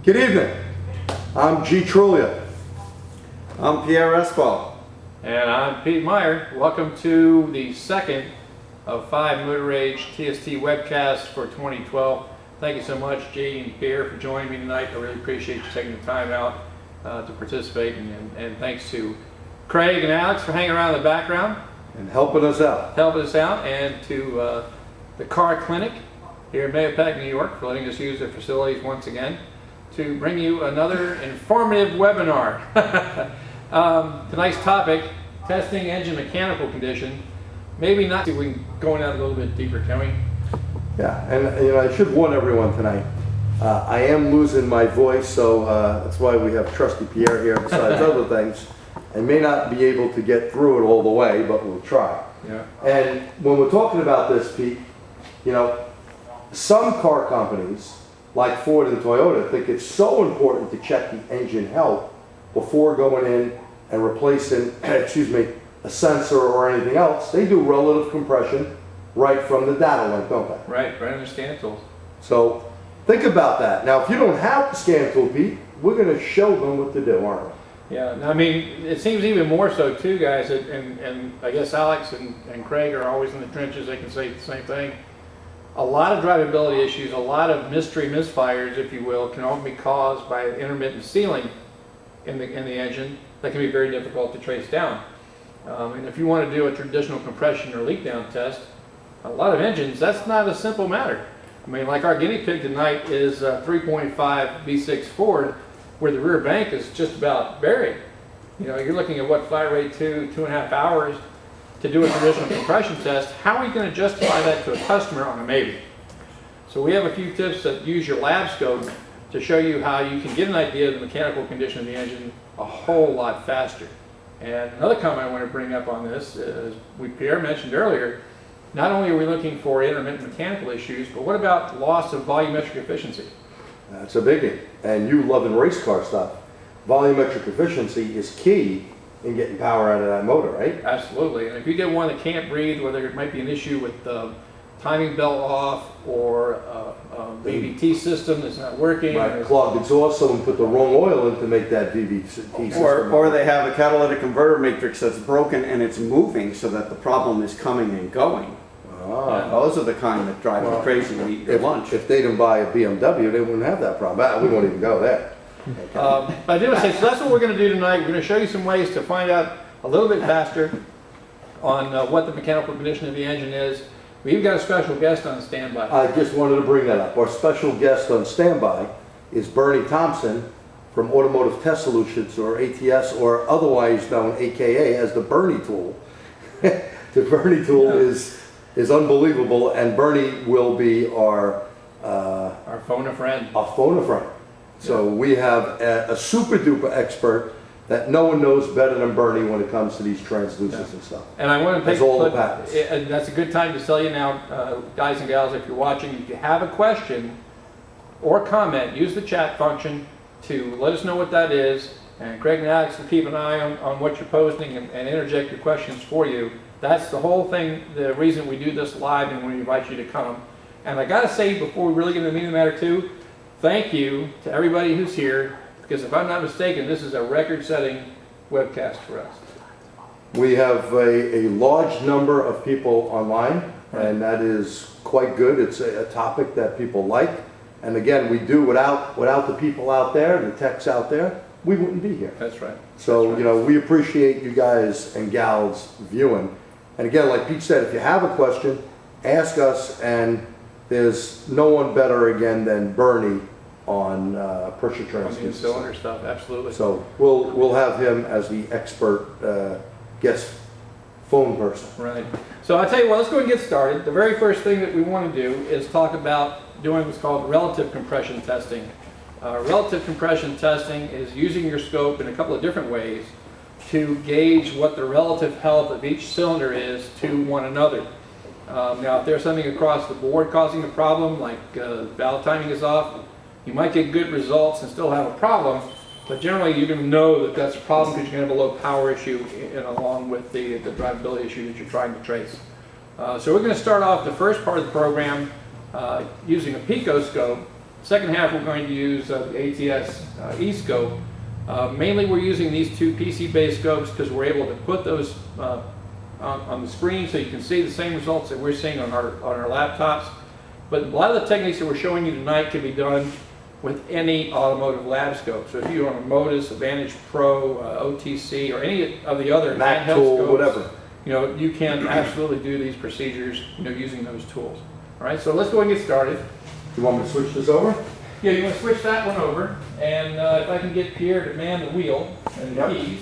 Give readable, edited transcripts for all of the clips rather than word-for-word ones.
Good evening. I'm G. Truglia. I'm Pierre Espal. And I'm Pete Meier. Welcome to the second of 5 Motor Age TST webcasts for 2012. Thank you so much, G and Pierre, for joining me tonight. I really appreciate you taking the time out to participate. And thanks to Craig and Alex for hanging around in the background. And helping us out. And to the Car Clinic here in Mahopac, New York, for letting us use their facilities once again to bring you another informative webinar. Tonight's topic, testing engine mechanical condition. Maybe not, we can go in that a little bit deeper, can we? Yeah, and I should warn everyone tonight, I am losing my voice, so that's why we have trusty Pierre here besides other things. I may not be able to get through it all the way, but we'll try. Yeah. And when we're talking about this, Pete, some car companies, like Ford and Toyota, think it's so important to check the engine health before going in and replacing, a sensor or anything else. They do relative compression right from the data link, don't they? Right on the scan tools. So think about that. Now, if you don't have the scan tool, Pete, we're going to show them what to do, aren't we? Yeah, I mean, it seems even more so too, guys, and I guess Alex and Craig are always in the trenches. They can say the same thing. A lot of drivability issues, a lot of mystery misfires, if you will, can all be caused by intermittent sealing in the engine that can be very difficult to trace down. And if you want to do a traditional compression or leak down test, a lot of engines, that's not a simple matter. I mean, like our guinea pig tonight is 3.5 V6 Ford, where the rear bank is just about buried. You're looking at what, flat rate 2.5 hours to do a traditional compression test. How are you going to justify that to a customer on a maybe? So we have a few tips that use your Labscope to show you how you can get an idea of the mechanical condition of the engine a whole lot faster. And another comment I want to bring up on this is, Pierre mentioned earlier, not only are we looking for intermittent mechanical issues, but what about loss of volumetric efficiency? That's a biggie. And you loving race car stuff. Volumetric efficiency is key in getting power out of that motor, right? Absolutely. And if you get one that can't breathe, whether it might be an issue with the timing belt off or the VVT system that's not working. Right, clogged exhaust, someone put the wrong oil in to make that VVT system. Or they have a catalytic converter matrix that's broken and it's moving so that the problem is coming and going. Those are the kind that drive you crazy and eat your lunch. If they didn't buy a BMW, they wouldn't have that problem. We won't even go there. I do want to say, so that's what we're going to do tonight. We're going to show you some ways to find out a little bit faster on what the mechanical condition of the engine is. We've got a special guest on standby. I just wanted to bring that up. Our special guest on standby is Bernie Thompson from Automotive Test Solutions, or ATS, or otherwise known AKA as the Bernie tool. The Bernie tool is unbelievable, and Bernie will be our phone a friend. Our phone a friend. So we have a super duper expert that no one knows better than Bernie when it comes to these transducers and stuff. And I want to take all the patents. That's a good time to tell you now, guys and gals, if you're watching, if you have a question or comment, use the chat function to let us know what that is. And Craig and Alex will keep an eye on what you're posting and interject your questions for you. That's the whole thing, the reason we do this live and we invite you to come. And I got to say, before we really get into the meat of the matter too, thank you to everybody who's here, because if I'm not mistaken, this is a record-setting webcast for us. We have a large number of people online, and that is quite good. It's a topic that people like. And again, we do, without the people out there, the techs out there, we wouldn't be here. That's right. So, we appreciate you guys and gals viewing. And again, like Pete said, if you have a question, ask us, and there's no one better again than Bernie on pressure transducer cylinder stuff. Absolutely. So we'll have him as the expert guest phone person. Right. So I tell you what, let's go and get started. The very first thing that we want to do is talk about doing what's called relative compression testing. Relative compression testing is using your scope in a couple of different ways to gauge what the relative health of each cylinder is to one another. Now, if there's something across the board causing a problem, like valve timing is off, you might get good results and still have a problem, but generally you're going to know that that's a problem because you're going to have a low power issue along with the drivability issue that you're trying to trace. So we're going to start off the first part of the program using a Picoscope Second half, we're going to use the ATS E-scope. Mainly, we're using these two PC-based scopes because we're able to put those on the screen so you can see the same results that we're seeing on our laptops. But a lot of the techniques that we're showing you tonight can be done with any automotive Labscope. So if you're on a Modus, Advantage Pro, OTC, or any of the other Mac handheld tool, scopes, whatever. you know, you can absolutely do these procedures, you know, using those tools. All right, so let's go and get started. You want me to switch this over? Yeah, you want to switch that one over, and if I can get Pierre to man the wheel and the Yep. keys.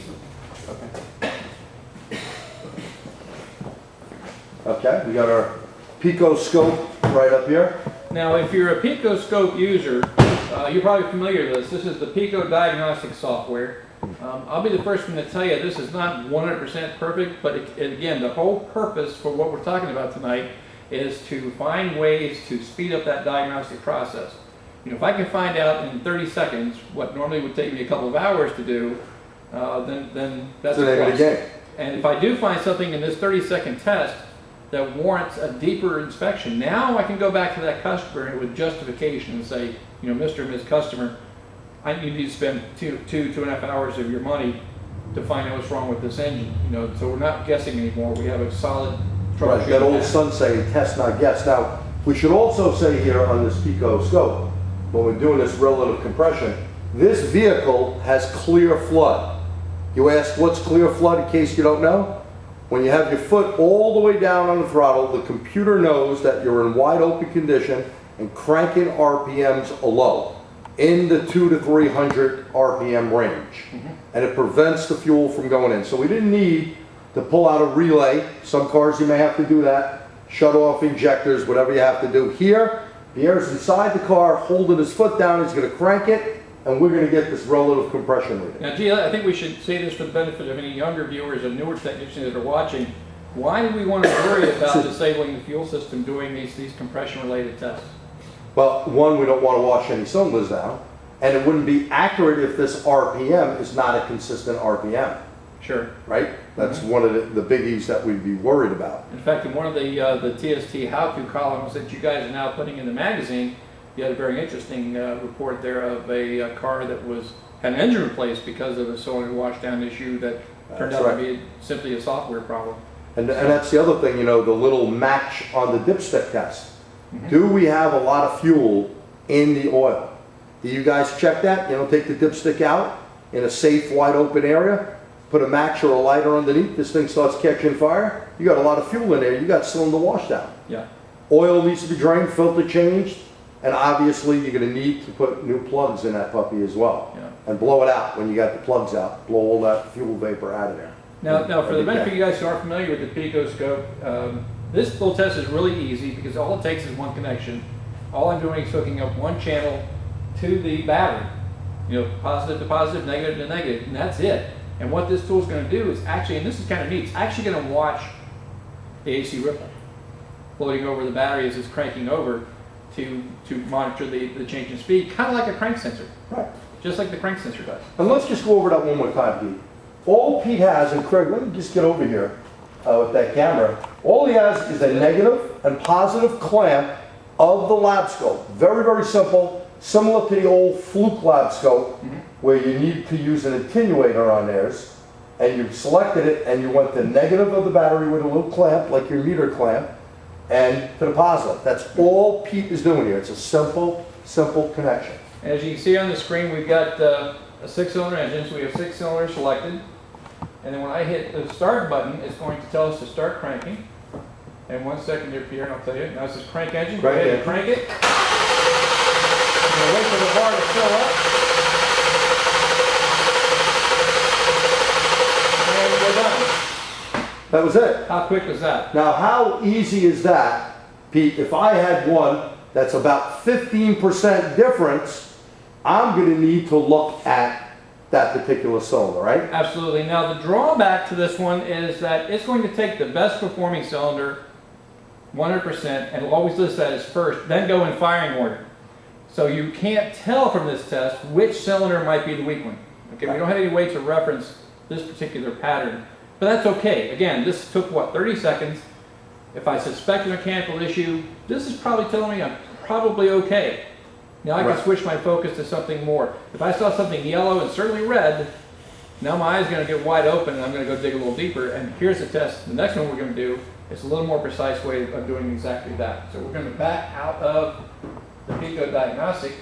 Okay, we got our Picoscope right up here. Now, if you're a Picoscope user, you're probably familiar with this. This is the Pico Diagnostic software. I'll be the first one to tell you this is not 100% perfect, but again, the whole purpose for what we're talking about tonight is to find ways to speed up that diagnostic process. You know, if I can find out in 30 seconds what normally would take me a couple of hours to do, then that's the name of the game. And if I do find something in this 30-second test that warrants a deeper inspection, now I can go back to that customer with justification and say, you know, Mr. and Ms. Customer, you need to spend two and a half hours of your money to find out what's wrong with this engine. You know, so we're not guessing anymore. We have a solid troubleshooting. Right, that old path. sun saying, test not guess. Now, we should also say here on this Picoscope, when we're doing this relative compression, this vehicle has clear flood. You ask, what's clear flood in case you don't know? When you have your foot all the way down on the throttle, the computer knows that you're in wide open condition and cranking RPMs are low, in the 200 to 300 RPM range. And it prevents the fuel from going in. So we didn't need to pull out a relay. Some cars you may have to do that. Shut off injectors, whatever you have to do. Here, Pierre's inside the car, holding his foot down. He's going to crank it, and we're going to get this relative compression reading. Now, Gee, I think we should say this for the benefit of any younger viewers and newer technicians that are watching. Why do we want to worry about disabling the fuel system doing these compression-related tests? Well, one, we don't want to wash any cylinders down, and it wouldn't be accurate if this RPM is not a consistent RPM, Sure. right? That's one of the biggies that we'd be worried about. In fact, in one of the TST how-to columns that you guys are now putting in the magazine, you had a very interesting report there of a car that had an engine replaced because of a cylinder washdown issue that turned That's out right. to be simply a software problem. And that's the other thing, you know, the little match on the dipstick test. Do we have a lot of fuel in the oil? Do you guys check that? You know, take the dipstick out in a safe, wide open area, put a match or a lighter underneath, this thing starts catching fire, you got a lot of fuel in there, you got cylinder washdown. Yeah. Oil needs to be drained, filter changed, and obviously you're going to need to put new plugs in that puppy as well. Yeah. And blow it out when you got the plugs out, blow all that fuel vapor out of there. Now, for the benefit of you guys who aren't familiar with the Picoscope, this little test is really easy because all it takes is one connection. All I'm doing is hooking up one channel to the battery. You know, positive to positive, negative to negative, and that's it. And what this tool is going to do is actually, and this is kind of neat, it's actually going to watch the AC ripple floating over the battery as it's cranking over to monitor the change in speed, kind of like a crank sensor. Right. Just like the crank sensor does. And let's just go over that one more time, Pete. All Pete has, and Craig, let me just get over here with that camera. All he has is a negative and positive clamp of the Labscope. Very, very simple, similar to the old Fluke Labscope, where you need to use an attenuator on theirs. And you selected it, and you went to negative of the battery with a little clamp, like your meter clamp, and to the positive. That's all Pete is doing here. It's a simple, simple connection. As you can see on the screen, we've got a 6-cylinder engine, so we have 6 cylinders selected. And then when I hit the start button, it's going to tell us to start cranking. And 1 second there, Pierre, and I'll tell you. Now this is crank engine. Go ahead and crank it. I'm going to wait for the bar to fill up. And we're done. That was it. How quick was that? Now, how easy is that, Pete? If I had one that's about 15% difference, I'm going to need to look at that particular cylinder, right? Absolutely. Now the drawback to this one is that it's going to take the best performing cylinder, 100%, and it'll always list that as first, then go in firing order. So you can't tell from this test which cylinder might be the weak one. Okay, we don't have any way to reference this particular pattern, but that's okay. Again, this took, what, 30 seconds. If I suspect a mechanical issue, this is probably telling me I'm probably okay. Now I can Right. switch my focus to something more. If I saw something yellow and certainly red, now my eye's going to get wide open and I'm going to go dig a little deeper. And here's the test. The next one we're going to do is a little more precise way of doing exactly that. So we're going to back out of the Pico Diagnostic.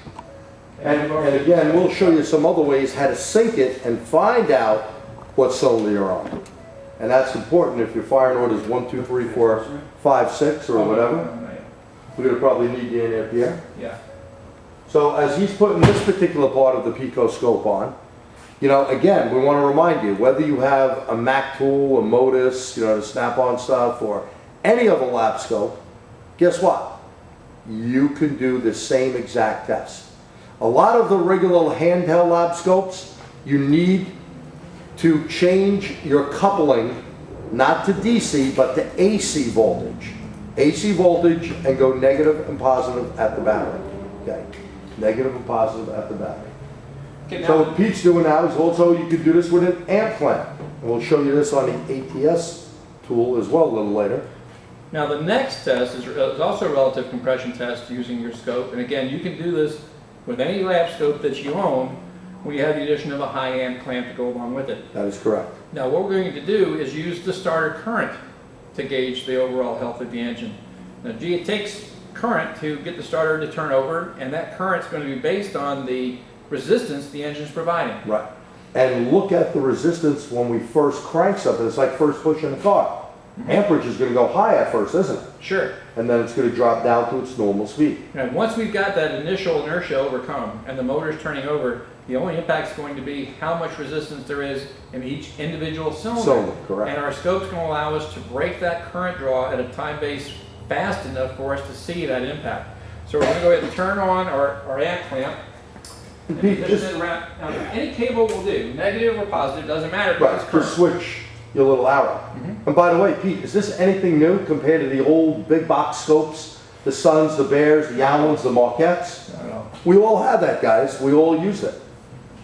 And again, we'll show you some other ways how to sync it and find out what cylinder you're on. And that's important if your firing order is 1, 2, 3, 4, 5, 6 or whatever. We're going to probably need you in there, Pierre. Yeah. So as he's putting this particular part of the Picoscope on, you know, again, we want to remind you, whether you have a Mac tool, a Modus, you know, the snap-on stuff, or any other Labscope, guess what? You can do the same exact test. A lot of the regular handheld Labscopes, you need to change your coupling, not to DC, but to AC voltage. AC voltage and go negative and positive at the battery. Okay, negative and positive at the battery. Okay, So now, what Pete's doing now is also you can do this with an amp clamp. And we'll show you this on the ATS tool as well a little later. now the next test is also a relative compression test using your scope. And again, you can do this with any lab scope that you own when you have the addition of a high amp clamp to go along with it. That is correct. Now what we're going to do is use the starter current to gauge the overall health of the engine. Now it takes current to get the starter to turn over, and that current's going to be based on the resistance the engine's providing. Right. And look at the resistance when we first crank something. It's like first pushing a car. Amperage is going to go high at first, isn't it? Sure. And then it's going to drop down to its normal speed. And once we've got that initial inertia overcome and the motor's turning over, the only impact is going to be how much resistance there is in each individual cylinder. Cylinder, correct. And our scope's going to allow us to break that current draw at a time base fast enough for us to see that impact. So we're going to go ahead and turn on our amp clamp. And Pete, position just- it around. Now, any cable will do, negative or positive, doesn't matter. Right, Because it's just current. switch your little arrow. And by the way, Pete, is this anything new compared to the old big box scopes? The Suns, the Bears, the Allens, the Marquettes? I don't know. We all have that, guys. We all use it.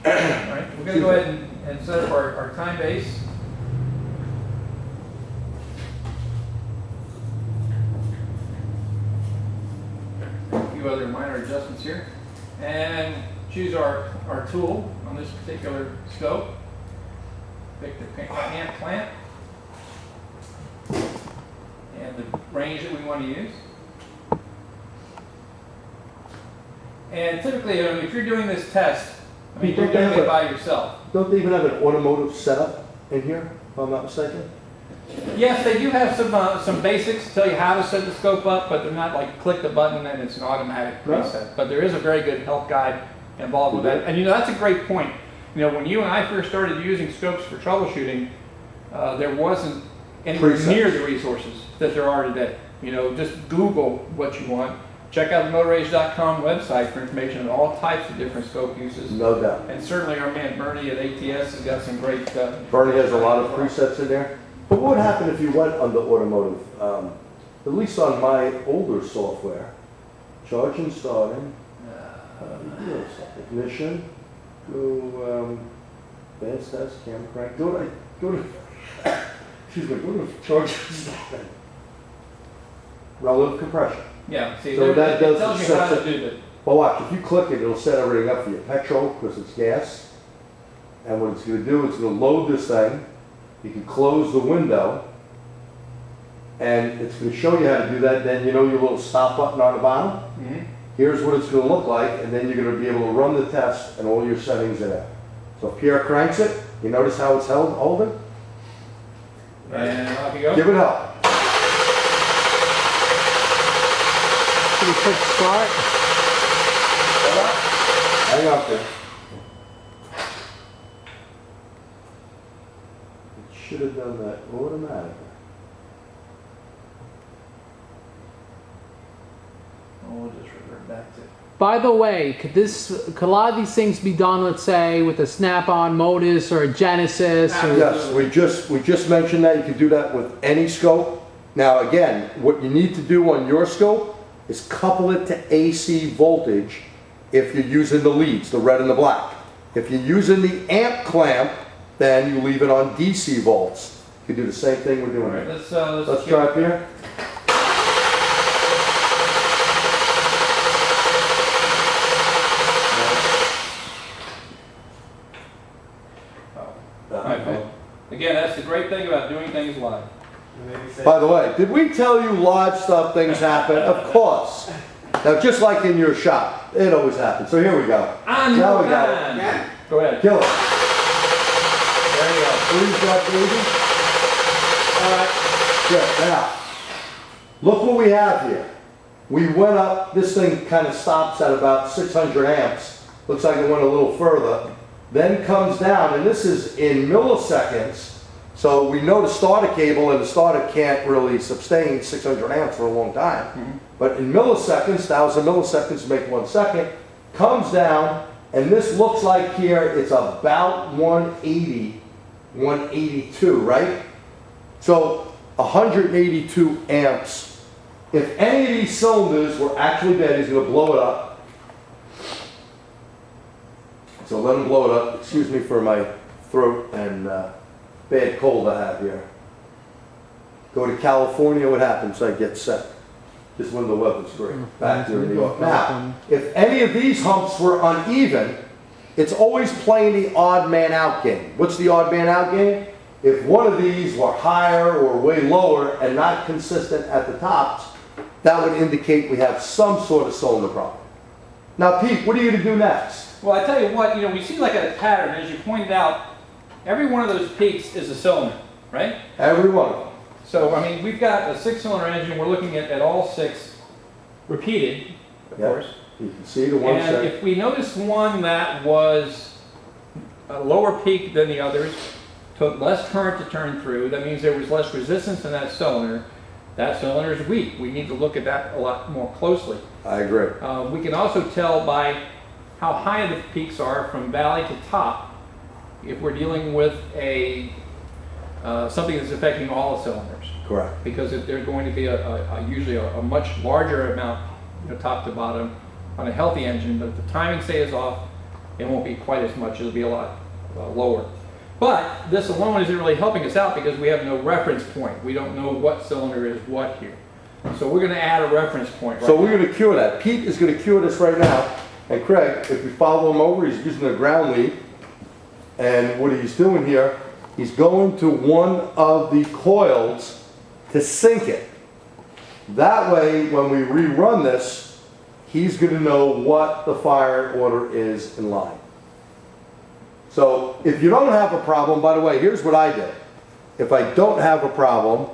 All right, we're going to go ahead and set up our time base. A few other minor adjustments here. And choose our tool on this particular scope. Pick the amp clamp and the range that we want to use. And typically, if you're doing this test, I mean, Pete, you're don't they doing have it a- by yourself. Don't they even have an automotive setup in here, if I'm not mistaken? Yes, they do have some basics to tell you how to set the scope up, but they're not like click the button and it's an automatic No. preset. But there is a very good help guide involved with that. And you know, that's a great point. You know, when you and I first started using scopes for troubleshooting, there wasn't anywhere Presets. near the resources that there are today. You know, just Google what you want. Check out the motorage.com website for information on all types of different scope uses. No doubt. And certainly our man Bernie at ATS has got some great... Bernie has a lot of presets in there. But what would happen if you went under automotive? At least on my older software, charging, starting, ignition, go advanced test, camera crank, go to excuse me, go to charging, starting. Relative compression. Yeah, see, So that it does tells you set how the- to do that. Well, watch, if you click it, it'll set everything up for your petrol, because it's gas. And what it's gonna do, it's gonna load this thing. You can close the window. And it's gonna show you how to do that. Then you know your little stop button on the bottom? Mhm. Here's what it's gonna look like, and then you're gonna be able to run the test and all your settings are there. So if Pierre cranks it, you notice how it's holding? And off you go. Give it help. Should we click start? Hang on there. It should have done that automatically. We'll just revert back to. By the way, could a lot of these things be done, let's say, with a snap-on Modus or a Genesis? Or, Yes, we just mentioned that. You can do that with any scope. Now again, what you need to do on your scope is couple it to AC voltage if you're using the leads, the red and the black. If you're using the amp clamp, then you leave it on DC volts. You can do the same thing we're doing All right, here. let's Let's try it here. Right. Again, that's the great thing about doing things live. By the way, did we tell you live stuff, things happen? Of course. Now, just like in your shop, it always happens. So here we go. Now we got it. Yeah. Go ahead. Kill it. There you go. Freeze that baby. All right. Good. Now, look what we have here. We went up, this thing kind of stops at about 600 amps. Looks like it went a little further. Then comes down, and this is in milliseconds. So we know the starter cable, and the starter can't really sustain 600 amps for a long time. Mm-hmm. But in milliseconds, 1,000 milliseconds to make 1 second, comes down, and this looks like here it's about 180, 182, right? So 182 amps. If any of these cylinders were actually dead, he's going to blow it up. So let him blow it up. Excuse me for my throat and bad cold I have here. Go to California, what happens? I get sick. Just when the weather's great. Back here in New York. Now, if any of these humps were uneven, it's always playing the odd man out game. What's the odd man out game? If one of these were higher or way lower and not consistent at the tops, that would indicate we have some sort of cylinder problem. Now, Pete, what are you going to do next? Well, I tell you what, we see like a pattern, as you pointed out, every one of those peaks is a cylinder, right? Every one of them. So, I mean, we've got a 6-cylinder engine, we're looking at all 6 repeated, of course. You can see the one And set. if we notice one that was a lower peak than the others, took less current to turn through, that means there was less resistance in that cylinder. That cylinder is weak. We need to look at that a lot more closely. I agree. We can also tell by how high the peaks are from valley to top if we're dealing with a something that's affecting all the cylinders. Correct. Because there's going to be usually a much larger amount, top to bottom on a healthy engine, but if the timing stays off, it won't be quite as much. It'll be a lot lower. But this alone isn't really helping us out because we have no reference point. We don't know what cylinder is what here. So we're going to add a reference point. So we're going to cure that. Pete is going to cure this right now. And Craig, if we follow him over, he's using a ground lead. And what he's doing here, he's going to one of the coils to sync it. That way, when we rerun this, he's going to know what the fire order is in line. So if you don't have a problem, by the way, here's what I did. If I don't have a problem,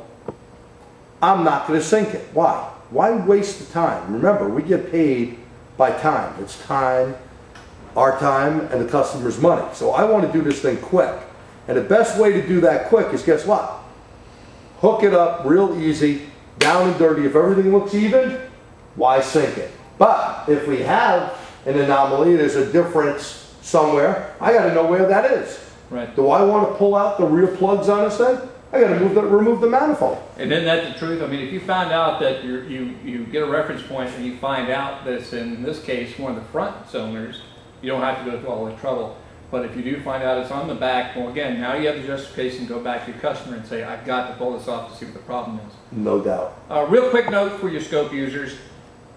I'm not going to sync it. Why? Why waste the time? Remember, we get paid by time. It's time, our time, and the customer's money. So I want to do this thing quick. And the best way to do that quick is, guess what? Hook it up real easy, down and dirty. If everything looks even, why sync it? But if we have an anomaly, there's a difference somewhere, I got to know where that is. Right. Do I want to pull out the rear plugs on this thing? I got to remove the manifold. And isn't that the truth? I mean, if you found out that you get a reference point and you find out that it's, in this case, one of the front cylinders, you don't have to go through all the trouble. But if you do find out it's on the back, well, again, now you have the justification to go back to your customer and say, I've got to pull this off to see what the problem is. No doubt. Real quick note for your scope users.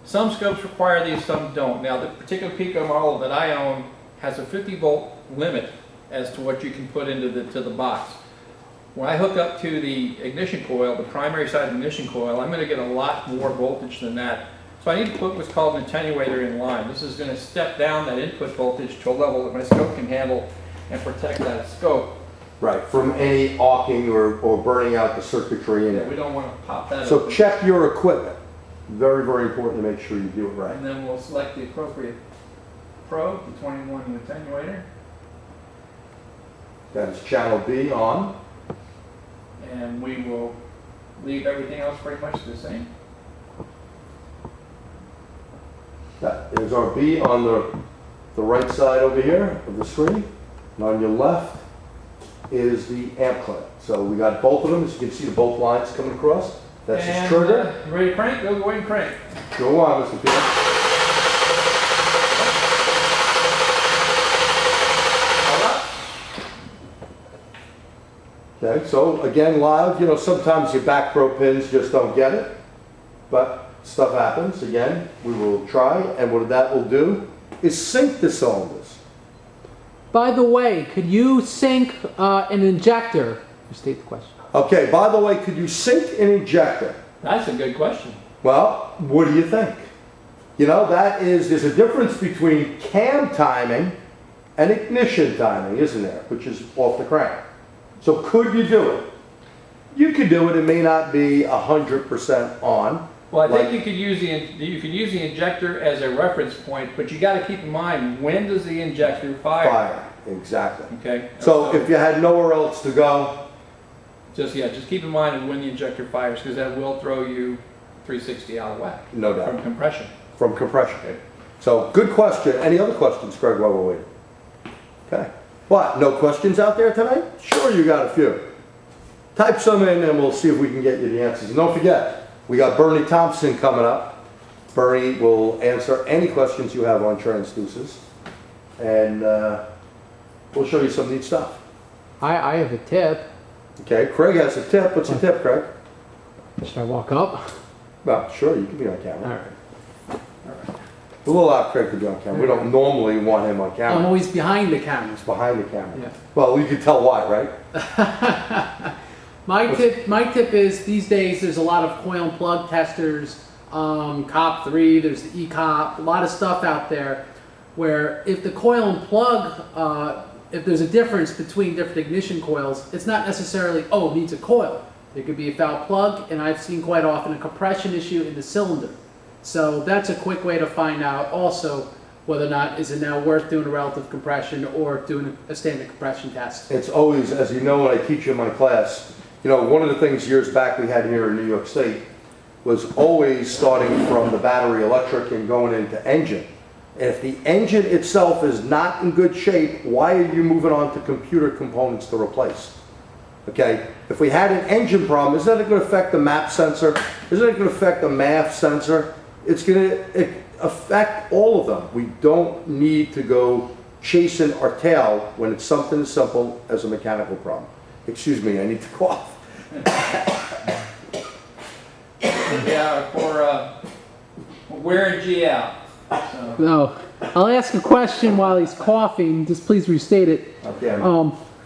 Some scopes require these, some don't. Now, the particular Pico model that I own has a 50-volt limit as to what you can put into the box. When I hook up to the ignition coil, the primary side ignition coil, I'm going to get a lot more voltage than that. So I need to put what's called an attenuator in line. This is going to step down that input voltage to a level that my scope can handle and protect that scope. Right, from any arcing or burning out the circuitry in We it. don't want to pop that So open. check your equipment. Very, very important to make sure you do it right. And then we'll select the appropriate probe, the 21 attenuator. That is channel B on. And we will leave everything else pretty much the same. That is our B on the right side over here of the screen. And on your left is the amp clip. So we got both of them, as you can see the both lines coming across. That's his trigger. You ready to crank? Go ahead and crank. Go on, Mr. Peter. Okay, so again, live, sometimes your back probe pins just don't get it, but stuff happens. Again, we will try, and what that will do is sync the cylinders. By the way, could you sync an injector? State the question. Okay, by the way, could you sync an injector? That's a good question. Well, what do you think? You know, there's a difference between cam timing and ignition timing, isn't there? Which is off the crank. So could you do it? You could do it. It may not be 100% on. Well, I think you could use the injector as a reference point, but you got to keep in mind, when does the injector fire? Fire, exactly. Okay. So if you had nowhere else to go, just keep in mind when the injector fires, because that will throw you 360 out of whack. No doubt. From compression. From compression. Okay. So good question. Any other questions, Craig, while we're waiting? Okay. What, no questions out there tonight? Sure, you got a few. Type some in and we'll see if we can get you the answers. And don't forget, we got Bernie Thompson coming up. Bernie will answer any questions you have on transducers. And we'll show you some neat stuff. I have a tip. Okay, Craig has a tip. What's your tip, Craig? Should I walk up? Well, sure, you can be on camera. All right. We'll allow Craig to be on camera. We don't normally want him on I'm camera. always behind the camera. It's behind the camera. Yeah. Well, you can tell why, right? My tip is these days there's a lot of coil and plug testers, COP3, there's the ECOP, a lot of stuff out there where if the coil and plug, if there's a difference between different ignition coils, it's not necessarily, oh, it needs a coil. There could be a foul plug, and I've seen quite often a compression issue in the cylinder. So that's a quick way to find out also whether or not is it now worth doing a relative compression or doing a standard compression test. It's always, as you know, when I teach in my class, you know, one of the things years back we had here in New York State was always starting from the battery electric and going into engine. And if the engine itself is not in good shape, why are you moving on to computer components to replace? Okay, if we had an engine problem, isn't it going to affect the map sensor? Isn't it going to affect the MAF sensor? It's going to affect all of them. We don't need to go chasing our tail when it's something as simple as a mechanical problem. Excuse me, I need to cough. Yeah, for wear and G out. So. No, I'll ask a question while he's coughing. Just please restate it. Okay,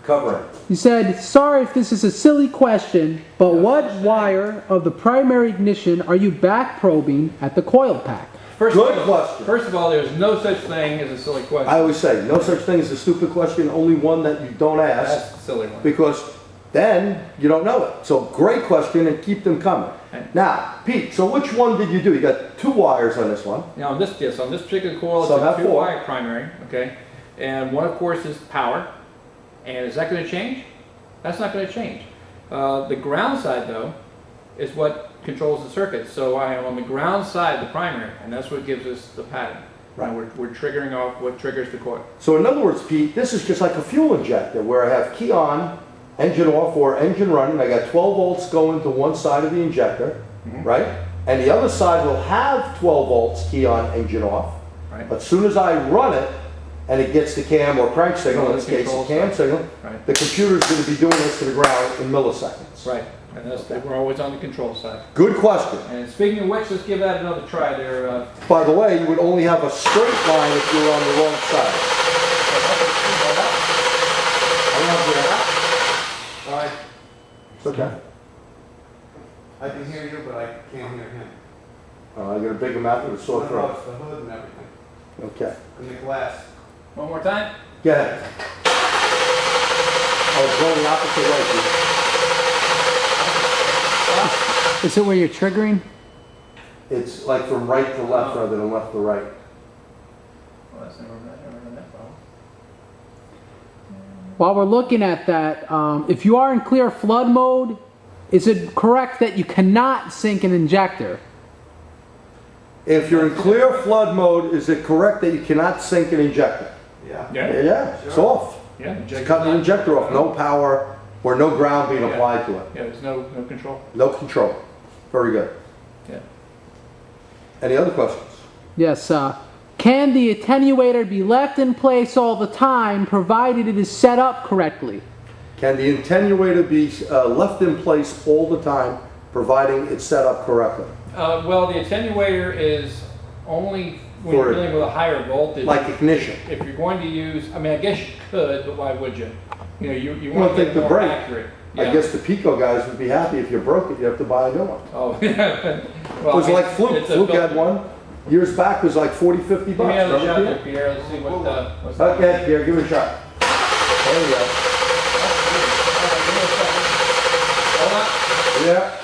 cover it. You said, sorry if this is a silly question, but what wire of the primary ignition are you back probing at the coil pack? Good question. First of all, there's no such thing as a silly question. I always say, no such thing as a stupid question, only one that you don't ask. That's a silly one. Because then you don't know it. So great question and keep them coming. Now, Pete, so which one did you do? You got 2 wires on this one. Now on this particular coil, So it's a have 4. 2-wire primary, okay? And one, of course, is power. And is that going to change? That's not going to change. The ground side, though, is what controls the circuit. So I am on the ground side, the primary, and that's what gives us the pattern. Right. And we're triggering off what triggers the coil. So in other words, Pete, this is just like a fuel injector where I have key on, engine off, or engine running. I got 12 volts going to one side of the injector, right? And the other side will have 12 volts key on, engine off. Right. But as soon as I run it, and it gets the cam or crank signal, in this case the cam signal, Right. the computer's going to be doing this to the ground in milliseconds. Right. And we're always on the control side. Good question. And speaking of which, let's give that another try there. By the way, you would only have a straight line if you're on the wrong side. All right. It's okay. I can hear you, but I can't hear him. I got a bigger mouth with a sore throat. It's the hood and everything. Okay. And the glass. One more time. Go ahead. I was going the opposite way. Is it where you're triggering? It's like from right to left rather than left to right. Well, that's never been that problem. While we're looking at that, if you are in clear flood mode, is it correct that you cannot sync an injector? If you're in clear flood mode, is it correct that you cannot sync an injector? Yeah. Yeah, it's off. Yeah. Just cut the injector off. No power or no ground being applied to it. Yeah, there's no control. No control. Very good. Yeah. Any other questions? Yes. Can the attenuator be left in place all the time provided it is set up correctly? Can the attenuator be left in place all the time providing it's set up correctly? Well, the attenuator is only when you're dealing with a higher voltage, like ignition. if you're going to use, I mean, I guess you could, but why would you? You know, you Well, want to think get the more brake. accurate. I Yeah. guess the Pico guys would be happy if you broke it, you have to buy a new one. Oh, yeah. It was like Fluke. it's a Fluke had filter. one years back, it was like 40, 50 Give bucks. me another shot Remember, there, Pierre. Let's see what's Pierre? Okay, Pierre, give it a shot. There you go. Hold on. Yeah.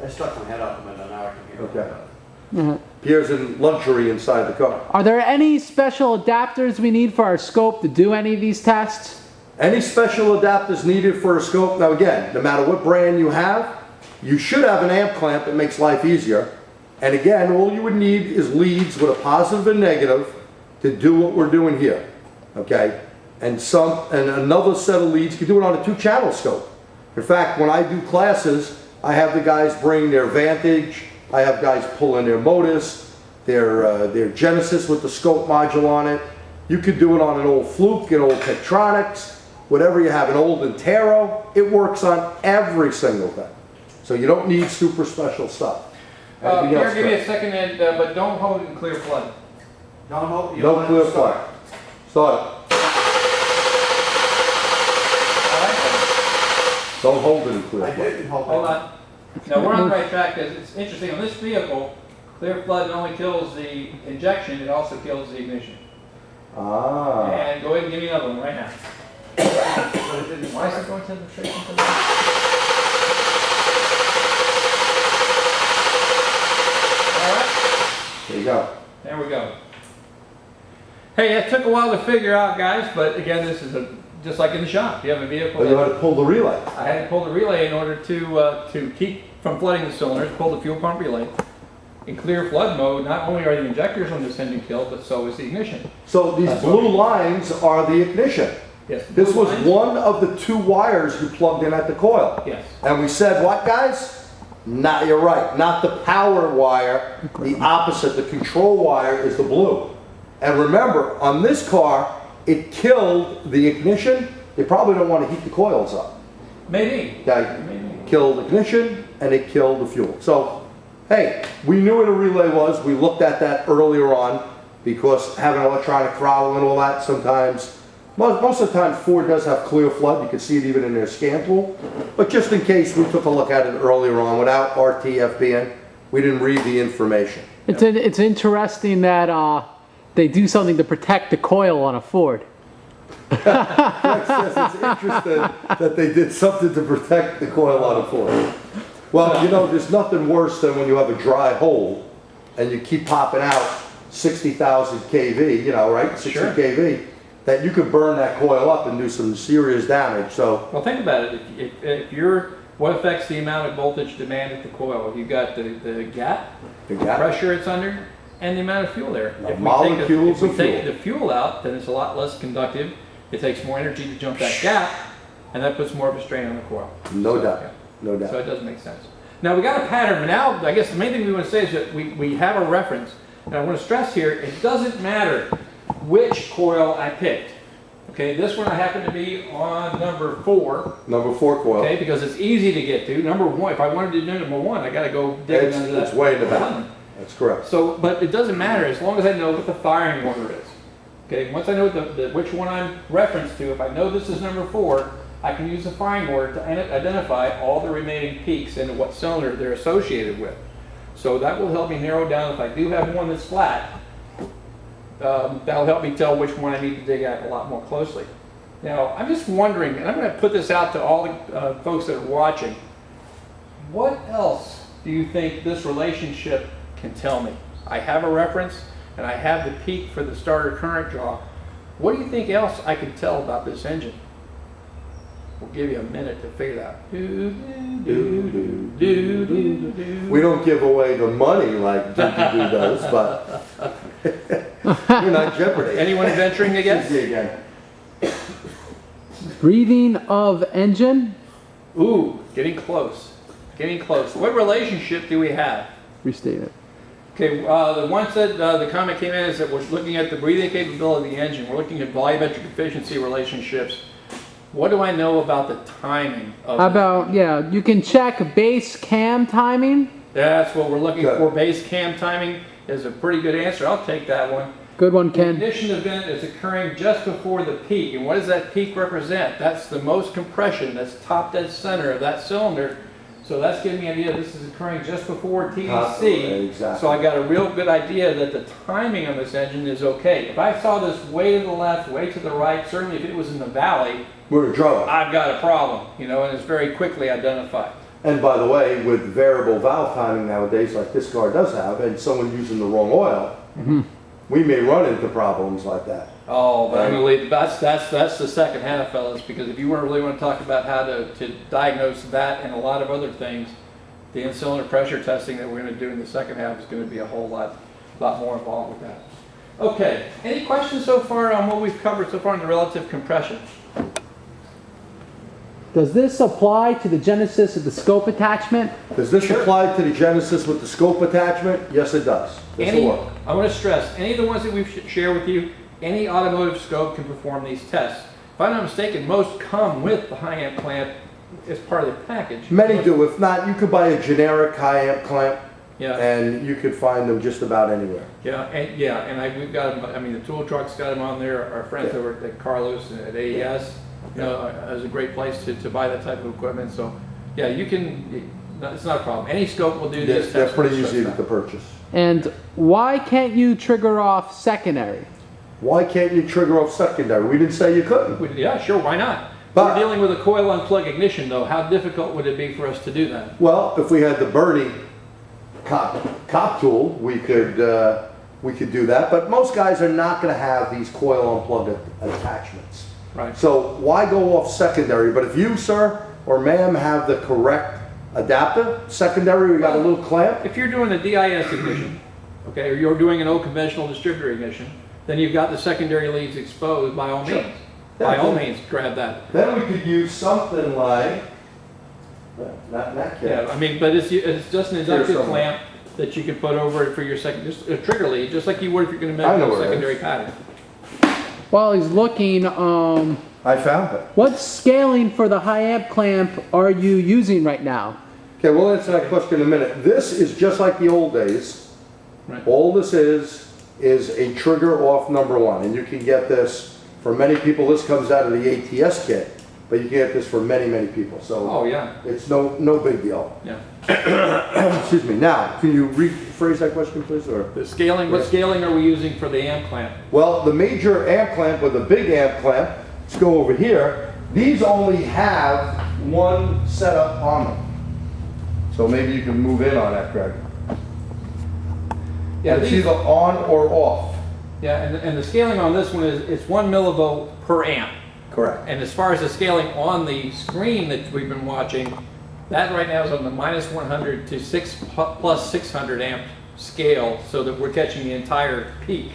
I stuck my head out the window, now I can hear it. Okay. Pierre's in luxury inside the car. Are there any special adapters we need for our scope to do any of these tests? Any special adapters needed for a scope? Now again, no matter what brand you have, you should have an amp clamp that makes life easier. And again, all you would need is leads with a positive and negative to do what we're doing here, okay? And another set of leads, you can do it on a 2-channel scope. In fact, when I do classes, I have the guys bring their Vantage, I have guys pull in their Modus, their Genesis with the scope module on it. You could do it on an old Fluke, an old Tektronix, whatever you have, an old Intero. It works on every single thing. So you don't need super special stuff. Anything Pierre, else, give me a Chris? second, but don't hold it in clear flood. Don't hold, you No don't clear let it start. flag. Start it. All right. Don't hold it in clear I flag. didn't hold it. Hold on. Now, we're on the right track, because it's interesting, on this vehicle, clear flood not only kills the injection, it also kills the ignition. Ah. And go ahead and give me another one right now. Why is it going to the tracing to All right, There you go. there we go. Hey, it took a while to figure out, guys, but again, this is just like in the shop. You have a vehicle. But you had to pull the relay. I had to pull the relay in order to keep from flooding the cylinders, pull the fuel pump relay. In clear flood mode, not only are the injectors on this engine killed, but so is the ignition. So these That's blue what- lines are the ignition. Yes. This blue was lines? one of the 2 wires you plugged in at the coil. Yes. And we said, what guys? Not, you're right, not the power wire, the opposite, the control wire is the blue. And remember, on this car, it killed the ignition. You probably don't want to heat the coils up. Maybe. Okay? Maybe. Killed ignition and it killed the fuel. So, hey, we knew what a relay was. We looked at that earlier on because having electronic throttle and all that sometimes, most of the time Ford does have clear flood. You can see it even in their scan tool. But just in case, we took a look at it earlier on without RTFBN. We didn't read the information. It's interesting that they do something to protect the coil on a Ford. Rex says it's interesting that they did something to protect the coil on a Ford. Well, you know, there's nothing worse than when you have a dry hole and you keep popping out 60,000 kV, you know, right? 60 Sure. kV, that you could burn that coil up and do some serious damage. So, Well, think about it. If you're, what affects the amount of voltage demand at the coil? You've got the gap, the gap. pressure it's under, and the amount of fuel there. The If molecules we of take fuel. the fuel out, then it's a lot less conductive. It takes more energy to jump that gap, and that puts more of a strain on the coil. No So, doubt. yeah. No So doubt. it doesn't make sense. Now we got a pattern, but now I guess the main thing we want to say is that we have a reference. And I want to stress here, it doesn't matter which coil I picked. Okay, this one I happen to be on number 4. Number 4 coil. Okay, because it's easy to get to. Number 1, if I wanted to do number 1, I got to go dig under that. It's way in the back. button. That's correct. So, but it doesn't matter as long as I know what the firing order is. Okay, once I know which one I'm referenced to, if I know this is number 4, I can use the firing order to identify all the remaining peaks and what cylinder they're associated with. So that will help me narrow down if I do have one that's flat. That'll help me tell which one I need to dig at a lot more closely. Now, I'm just wondering, and I'm going to put this out to all the folks that are watching. What else do you think this relationship can tell me? I have a reference, and I have the peak for the starter current draw. What do you think else I can tell about this engine? We'll give you a minute to figure that out. We don't give away the money like Doo-Doo does, but you're not Jeopardy. Anyone venturing to guess? Easy again. Breathing of engine. Ooh, getting close. Getting close. What relationship do we have? Restate it. Okay, the one said, the comment came in is that we're looking at the breathing capability of the engine. We're looking at volumetric efficiency relationships. What do I know about the timing of How it? about, yeah, you can check base cam timing. That's what we're looking Good. for, base cam timing. is a pretty good answer. I'll take that one. Good one, The Ken. ignition event is occurring just before the peak. And what does that peak represent? That's the most compression. That's top dead center of that cylinder. So that's giving me an idea this is occurring just before TDC. Exactly. So I got a real good idea that the timing on this engine is okay. If I saw this way to the left, way to the right, certainly if it was in the valley, We're in trouble. I've got a problem, you know, and it's very quickly identified. And by the way, with variable valve timing nowadays, like this car does have, and someone using the wrong oil, we may run into problems like that. Oh, but I'm gonna leave, that's the second half, fellas, because if you really want to talk about how to diagnose that and a lot of other things, the in-cylinder pressure testing that we're gonna do in the second half is gonna be a whole lot more involved with that. Okay, any questions so far on what we've covered so far in the relative compression? Does this apply to the Genesis of the scope attachment? Does this apply to the Genesis with the scope attachment? Yes, it does. This will work. I want to stress, any of the ones that we've shared with you, any automotive scope can perform these tests. If I'm not mistaken, most come with the high amp clamp as part of the package. Many do. If not, you could buy a generic high amp clamp, Yeah. and you could find them just about anywhere. We've got them. I mean, the tool truck's got them on there. Our friends over at Carlos at AES, you know, is a great place to buy that type of equipment. So, yeah, you can. It's not a problem. Any scope will do this. Yes, they're test pretty with easy stress to purchase. And why can't you trigger off secondary? Why can't you trigger off secondary? We didn't say you couldn't. Yeah, sure. Why not? But- We're dealing with a coil unplug ignition, though. How difficult would it be for us to do that? Well, if we had the Bernie cop tool, we could do that. But most guys are not going to have these coil unplug attachments. Right. So why go off secondary? But if you, sir or ma'am, have the correct adapter, secondary, we got a little clamp. If you're doing a DIS ignition, okay, or you're doing an old conventional distributor ignition, then you've got the secondary leads exposed. By all means, by all means, grab that. Then we could use something like, not that Yeah, kit. I mean, but it's just an inductive somewhere. clamp that you can put over it for your second, just a trigger lead, just like you would if you're going to I know measure a where it secondary is. pattern. While he's looking, I found it. what scaling for the high amp clamp are you using right now? Okay, we'll answer that question in a minute. This is just like the old days. Right. All this is a trigger off #1, and you can get this for many people. This comes out of the ATS kit, but you can get this for many, many people. So Oh yeah, it's no big deal. yeah. Excuse me. Now, can you rephrase that question, please? Or The scaling. What scaling are we using for the amp clamp? well, the major amp clamp or the big amp clamp. Let's go over here. These only have one setup on them. So maybe you can move in on that, Greg. Yeah, It's these, either on or off. yeah, and the scaling on this one is it's 1 millivolt per amp. Correct. And as far as the scaling on the screen that we've been watching, that right now is on the -100 to plus 600 amp scale, so that we're catching the entire peak,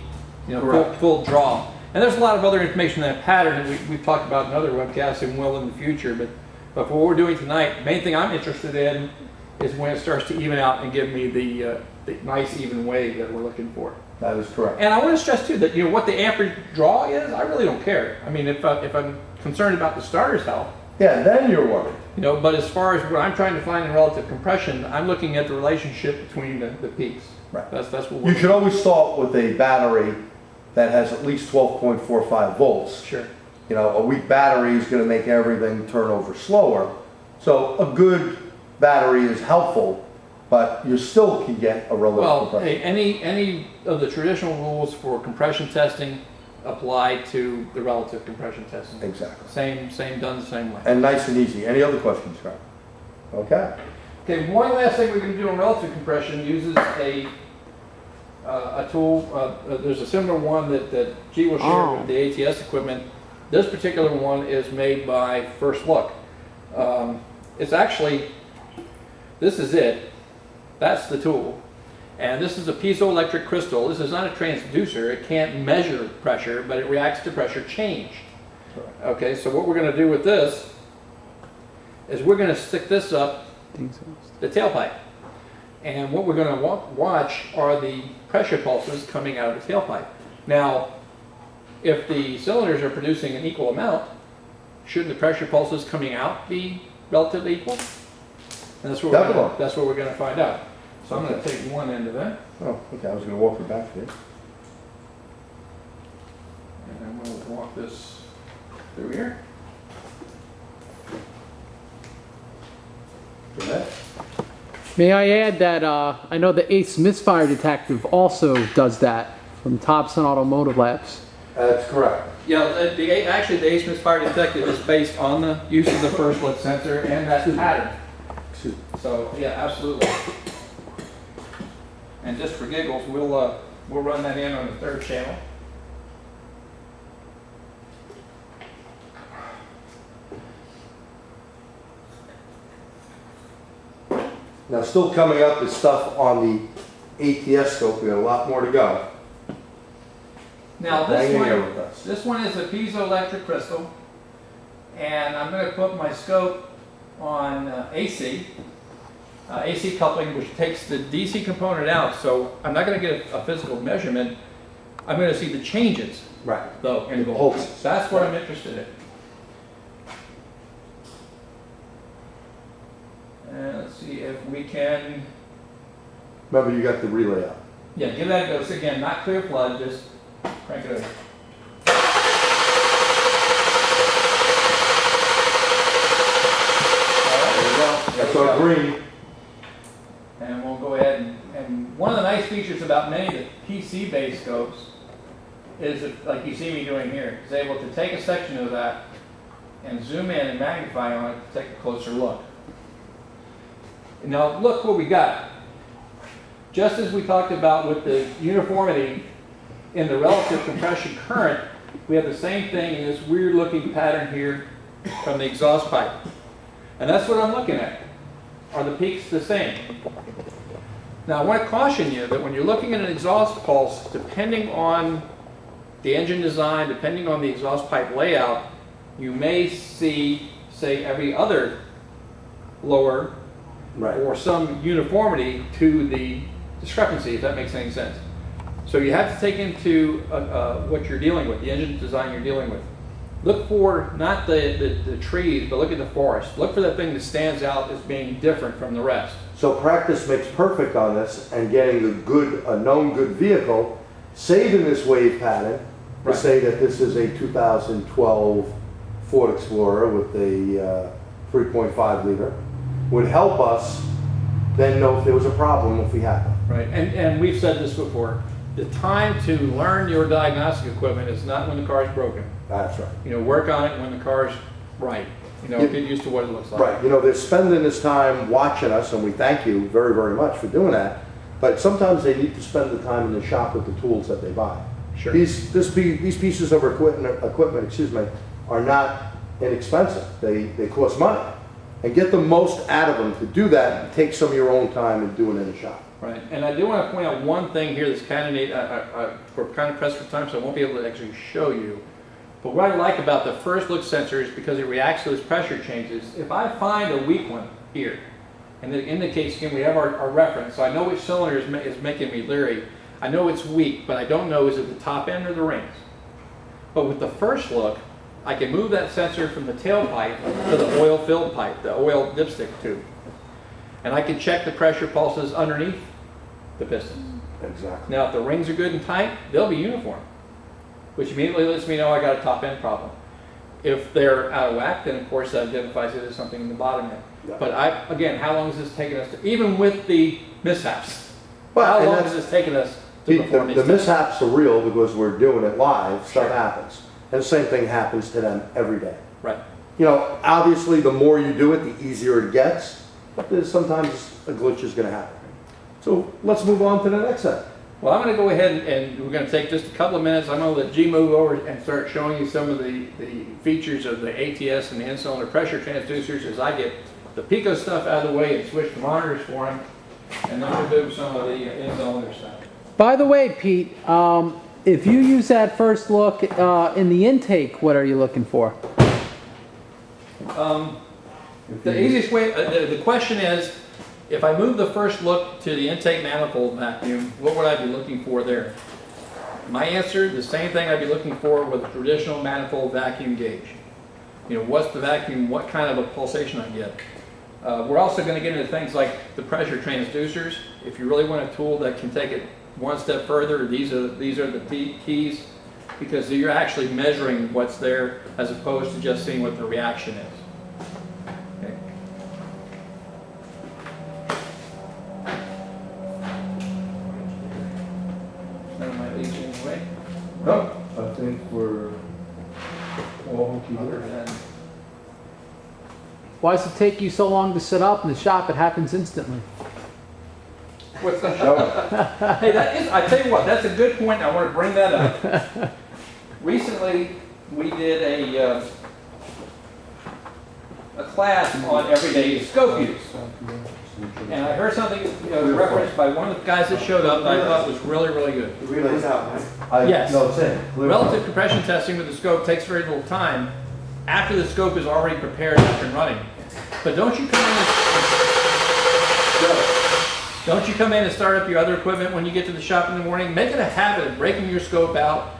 you know, Correct. full draw. And there's a lot of other information in that pattern that we've talked about in other webcasts and will in the future. But for what we're doing tonight, the main thing I'm interested in is when it starts to even out and give me the nice even wave that we're looking for. That is correct. And I want to stress too that, you know, what the amperage draw is, I really don't care. I mean, if I'm concerned about the starter's health, Yeah, then you're worried. you know, but as far as what I'm trying to find in relative compression, I'm looking at the relationship between the peaks. Right. That's what we're You should always start with a battery that has at least 12.45 volts. Sure. You know, a weak battery is going to make everything turn over slower. So a good battery is helpful, but you still can get a relative Well, compression. hey, any of the traditional rules for compression testing apply to the relative compression testing. Exactly. Same done the same way. And nice and easy. Any other questions, Scott? Okay. Okay, one last thing we're going to do on relative compression uses a tool. There's a similar one that G will share with the ATS equipment. This particular one is made by First Look. It's actually, this is it. That's the tool. And this is a piezoelectric crystal. This is not a transducer. It can't measure pressure, but it reacts to pressure change. Okay, so what we're going to do with this is we're going to stick this up the tailpipe. And what we're going to watch are the pressure pulses coming out of the tailpipe. Now, if the cylinders are producing an equal amount, shouldn't the pressure pulses coming out be relatively equal? And that's what we're going to find out. So I'm going to take one end of it, Oh, okay, I was gonna walk it back there. and then we'll walk this through here. For that. May I add that I know the ACE misfire detective also does that from Thompson Automotive Labs. That's correct. Yeah, actually the ACE misfire detective is based on the use of the first look sensor and that pattern. Excuse me. So, yeah, absolutely. And just for giggles, we'll run that in on the third channel. Now, still coming up is stuff on the ATS scope. We got a lot more to go. Now Hang in there with this us. one is a piezoelectric crystal, and I'm going to put my scope on AC coupling, which takes the DC component out. So I'm not going to get a physical measurement. I'm going to see the changes, Right. though, in The volts. pulses. That's what I'm interested in. And let's see if we can, Remember, you got the relay out. yeah, give that a go. So again, not clear flood, just crank it over. That's our green. And we'll go ahead and one of the nice features about many of the PC-based scopes is that, like you see me doing here, is able to take a section of that and zoom in and magnify on it to take a closer look. Now look what we got. Just as we talked about with the uniformity in the relative compression current, we have the same thing in this weird looking pattern here from the exhaust pipe. And that's what I'm looking at. Are the peaks the same? Now I want to caution you that when you're looking at an exhaust pulse, depending on the engine design, depending on the exhaust pipe layout, you may see, say, every other lower Right. or some uniformity to the discrepancy, if that makes any sense. So you have to take into what you're dealing with, the engine design you're dealing with. Look for not the trees, but look at the forest. Look for that thing that stands out as being different from the rest. So practice makes perfect on this, and getting a known good vehicle, saving this wave pattern, to Right. say that this is a 2012 Ford Explorer with a 3.5 liter, would help us then know if there was a problem if we had one. Right, and we've said this before. The time to learn your diagnostic equipment is not when the car is broken. That's right. You know, work on it when the car's right. You know, Yeah. get used to what it looks like. Right, you know, they're spending this time watching us, and we thank you very, very much for doing that. But sometimes they need to spend the time in the shop with the tools that they buy. Sure. These pieces of equipment, excuse me, are not inexpensive. They cost money. And get the most out of them. To do that, take some of your own time and do it in the shop. Right, and I do want to point out one thing here that's kind of neat. We're kind of pressed for time, so I won't be able to actually show you. But what I like about the first look sensor is because it reacts to those pressure changes. If I find a weak one here, and it indicates, again, we have our reference, so I know which cylinder is making me leery. I know it's weak, but I don't know is it the top end or the rings. But with the first look, I can move that sensor from the tailpipe to the oil-filled pipe, the oil dipstick tube. And I can check the pressure pulses underneath the pistons. Exactly. Now, if the rings are good and tight, they'll be uniform, which immediately lets me know I got a top-end problem. If they're out of whack, then of course that identifies it as something in the bottom end. Yeah. But again, how long has this taken us to, even with the mishaps, Well, how and long that's- has this taken us to perform these The tests? mishaps are real because we're doing it live, stuff Sure. happens. And the same thing happens to them every day. Right. You know, obviously, the more you do it, the easier it gets, but there's sometimes a glitch is gonna happen. So let's move on to the next set. Well, I'm going to go ahead and we're going to take just a couple of minutes. I'm going to let G move over and start showing you some of the features of the ATS and the in-cylinder pressure transducers as I get the Pico stuff out of the way and switch to monitors for him. And then we'll do some of the in-cylinder stuff. By the way, Pete, if you use that first look in the intake, what are you looking for? The easiest way, the question is, if I move the first look to the intake manifold vacuum, what would I be looking for there? My answer, the same thing I'd be looking for with a traditional manifold vacuum gauge. You know, what's the vacuum, what kind of a pulsation I get. We're also going to get into things like the pressure transducers. If you really want a tool that can take it one step further, these are the keys, because you're actually measuring what's there as opposed to just seeing what the reaction is. Okay. None of my leaves in the way. No, I think we're all Other than Why does it take you so long to set up in the shop? It happens instantly. what's the Hey, that is, I tell you what, that's a good point. I want to bring that up. Recently, we did a class on everyday scope use. And I heard something referenced by one of the guys that showed up that I thought was really, really good. The relay's out, right? Yes. No, it's in. Relative compression testing with the scope takes very little time after the scope is already prepared up and running. But don't you come in and start up your other equipment when you get to the shop in the morning. Make it a habit of breaking your scope out,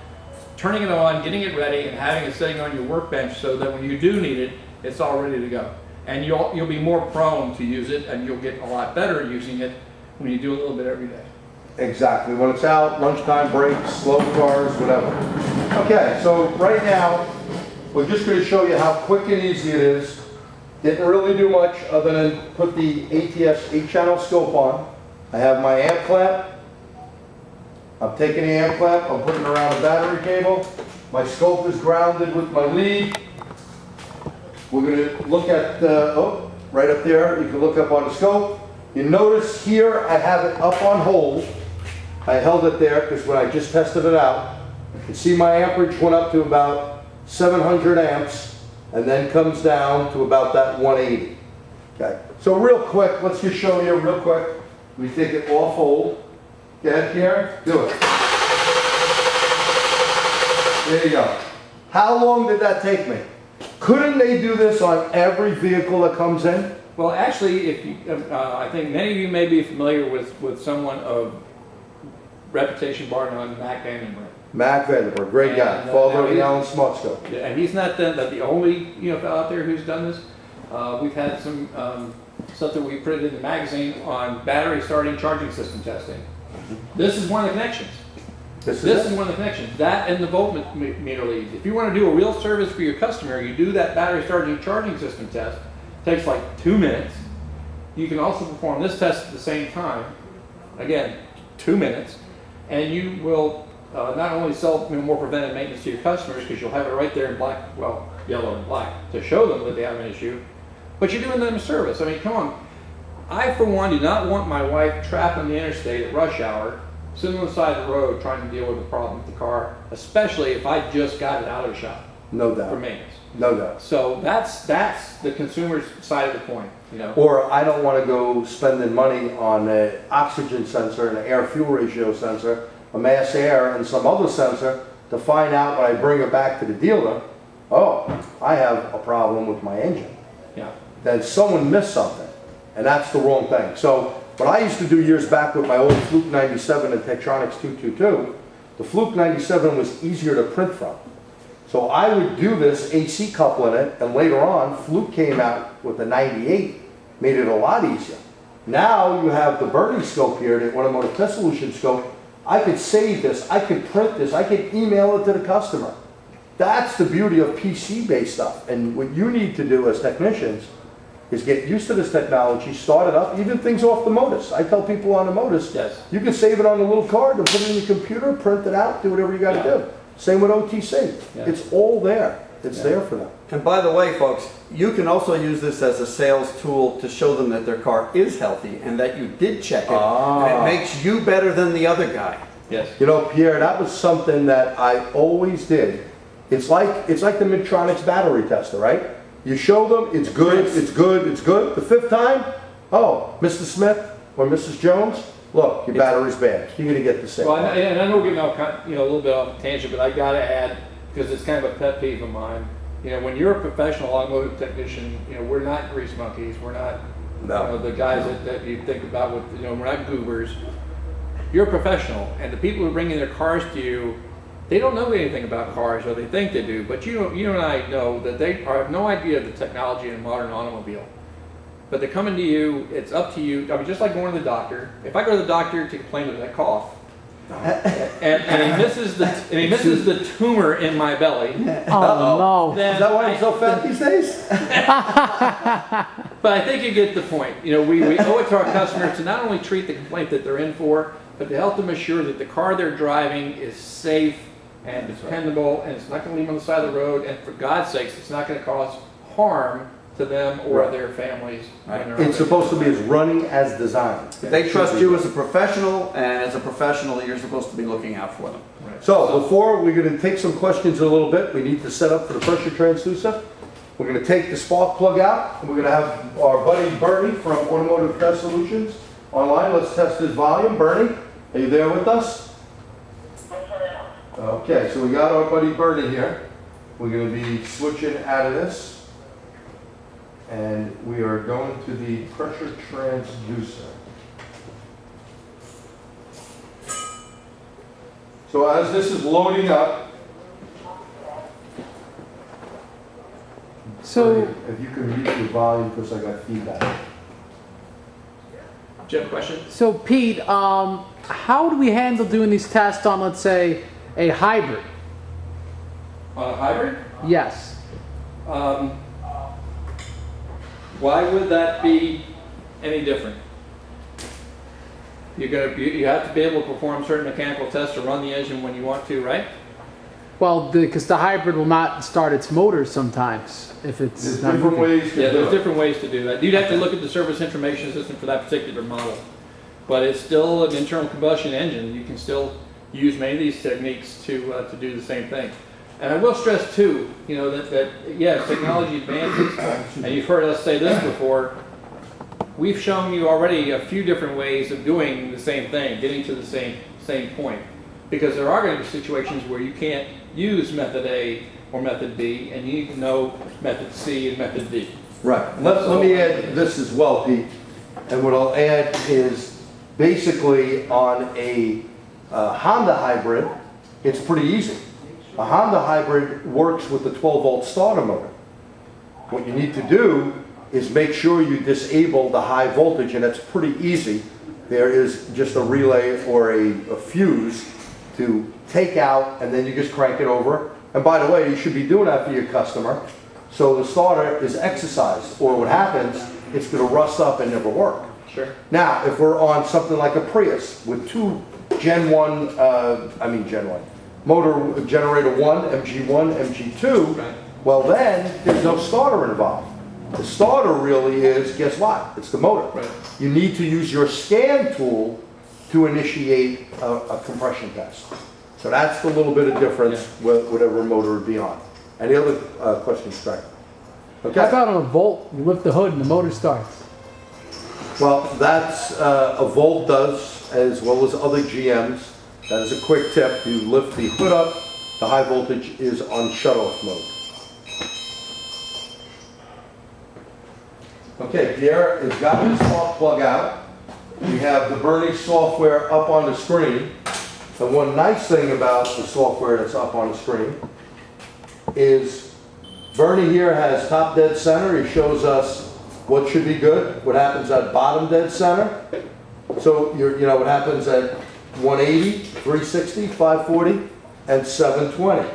turning it on, getting it ready, and having it sitting on your workbench so that when you do need it, it's all ready to go. And you'll be more prone to use it, and you'll get a lot better at using it when you do a little bit every day. Exactly. When it's out, lunchtime breaks, slow cars, whatever. Okay, so right now, we're just going to show you how quick and easy it is. Didn't really do much other than put the ATS 8-channel scope on. I have my amp clamp. I'm taking the amp clamp, I'm putting it around the battery cable. My scope is grounded with my lead. We're going to look at, right up there, you can look up on the scope. You notice here I have it up on hold. I held it there because when I just tested it out, you can see my amperage went up to about 700 amps and then comes down to about that 180. Okay, so real quick, let's just show you real quick. We take it off hold. Go ahead, Karen, do it. There you go. How long did that take me? Couldn't they do this on every vehicle that comes in? Well, actually, if you, I think many of you may be familiar with someone of reputation, Barton on Mac Vandenberg. Mac Vandenberg, great guy, And, father of now the Allen Smart Scope. And he's not the only fellow out there who's done this. We've had some stuff that we printed in the magazine on battery starting charging system testing. This is one of the connections. This is one of the connections. That and the voltmeter leads. If you want to do a real service for your customer, you do that battery starting charging system test. It takes like 2 minutes. You can also perform this test at the same time. Again, 2 minutes. And you will not only sell more preventive maintenance to your customers, because you'll have it right there in black, well, yellow and black, to show them that they have an issue, but you're doing them a service. I mean, come on. I, for one, do not want my wife trapped on the interstate at rush hour, sitting on the side of the road trying to deal with a problem with the car, especially if I just got it out of the shop. No doubt. For maintenance. No doubt. So that's the consumer's side of the coin, Or I don't want to go spending money on an oxygen sensor and an air-fuel ratio sensor, a mass air, and some other sensor to find out when I bring it back to the dealer, oh, I have a problem with my engine. Yeah. Then someone missed something, and that's the wrong thing. So what I used to do years back with my old Fluke 97 and Tektronix 222, the Fluke 97 was easier to print from. So I would do this AC coupling it, and later on, Fluke came out with the 98, made it a lot easier. Now you have the Bernie scope here, the automotive test solution scope. I could save this, I could print this, I could email it to the customer. That's the beauty of PC-based stuff. And what you need to do as technicians is get used to this technology, start it up, even things off the Modus. I tell people on the Modus, Yes. you can save it on a little card and put it in your computer, print it out, do whatever you got to do. Same with OTC. Yeah. It's all there. It's there for them. And by the way, folks, you can also use this as a sales tool to show them that their car is healthy and that you did check it, and it makes you better than the other guy. Yes. You know, Pierre, that was something that I always did. It's like the Midtronics battery tester, right? You show them, it's good, it's good, it's good. The 5th time, oh, Mr. Smith or Mrs. Jones, look, your battery's bad. You're going to get the same. Well, and I know we're getting off, a little bit off tangent, but I got to add, because it's kind of a pet peeve of mine. When you're a professional automotive technician, we're not grease monkeys. We're not the guys that you think about with, we're not goobers. You're a professional, and the people who bring in their cars to you, they don't know anything about cars, or they think they do, but you and I know that they have no idea of the technology in a modern automobile. But they're coming to you, it's up to you. I mean, just like going to the doctor. If I go to the doctor to complain of that cough, and he misses the tumor in my belly, Oh, no. then Is that why I'm so fat these days? But I think you get the point. You know, we owe it to our customers to not only treat the complaint that they're in for, but to help them assure that the car they're driving is safe and dependable, and it's not going to leave them on the side of the road, and for God's sakes, it's not going to cause harm to them or Right. their families. It's supposed to be as running as designed. They trust you as a professional, and as a professional, you're supposed to be looking out for them. So before we're going to take some questions in a little bit, we need to set up for the pressure transducer. We're going to take the spark plug out, and we're going to have our buddy Bernie from Automotive Test Solutions online. Let's test his volume. Bernie, are you there with us? Okay, so we got our buddy Bernie here. We're going to be switching out of this. And we are going to the pressure transducer. So as this is loading up, So, if you can mute your volume because I got feedback. Do you have a question? so Pete, how do we handle doing these tests on, let's say, a hybrid? On a hybrid? Yes. Why would that be any different? You have to be able to perform certain mechanical tests to run the engine when you want to, right? Well, because the hybrid will not start its motor sometimes if it's There's not different moving. ways to Yeah, do there's it. different ways to do that. You'd have to look at the service information system for that particular model. But it's still an internal combustion engine. You can still use many of these techniques to do the same thing. And I will stress too, you know, that yes, technology advances, and you've heard us say this before, we've shown you already a few different ways of doing the same thing, getting to the same point. Because there are going to be situations where you can't use method A or method B, and you need to know method C and method D. Right. Let me add this as well, Pete. And what I'll add is basically on a Honda hybrid, it's pretty easy. A Honda hybrid works with the 12-volt starter motor. What you need to do is make sure you disable the high voltage, and that's pretty easy. There is just a relay or a fuse to take out, and then you just crank it over. And by the way, you should be doing that for your customer, so the starter is exercised, or what happens, it's going to rust up and never work. Sure. Now, if we're on something like a Prius with two Gen 1, motor generator 1, MG1, MG2, Right. well then, there's no starter involved. The starter really is, guess what? It's the motor. Right. You need to use your scan tool to initiate a compression test. So that's the little bit of difference with whatever motor would be on. Any other questions, Craig? How Okay. about on a Volt? You lift the hood and the motor starts. Well, that's a Volt does, as well as other GMs. That is a quick tip. You lift the hood up, the high voltage is on shut-off mode. Okay, Pierre has got his spark plug out. We have the Bernie software up on the screen. And one nice thing about the software that's up on the screen is Bernie here has top dead center. He shows us what should be good, what happens at bottom dead center. So you know what happens at 180, 360, 540, and 720.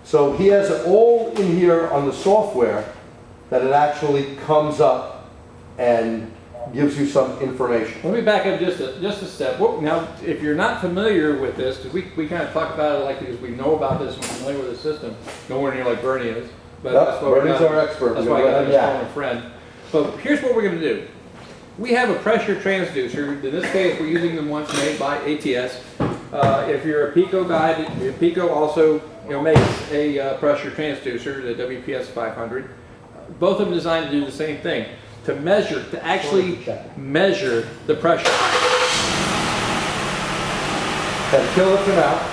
So he has it all in here on the software that it actually comes up and gives you some information. Let me back up just a step. Now, if you're not familiar with this, because we kind of talk about it like because we know about this and we're familiar with the system, nowhere near like Bernie is. But Yep, that's why we Bernie's got, our expert. That's We're why I gonna got him let him calling a friend. But here's what we're going to do. We have a pressure transducer. In this case, we're using the ones made by ATS. If you're a Pico guy, Pico also makes a pressure transducer, the WPS 500. Both of them designed to do the same thing, to actually measure the pressure. And kill it for now.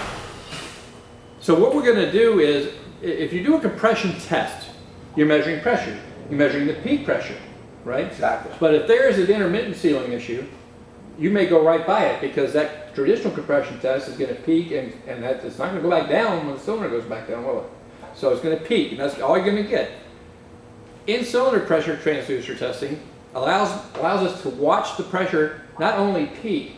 So what we're going to do is, if you do a compression test, you're measuring pressure. You're measuring the peak pressure, right? Exactly. But if there is an intermittent sealing issue, you may go right by it because that traditional compression test is going to peak and it's not going to go back down when the cylinder goes back down, will it? So it's going to peak, and that's all you're going to get. In cylinder pressure transducer testing, allows us to watch the pressure not only peak,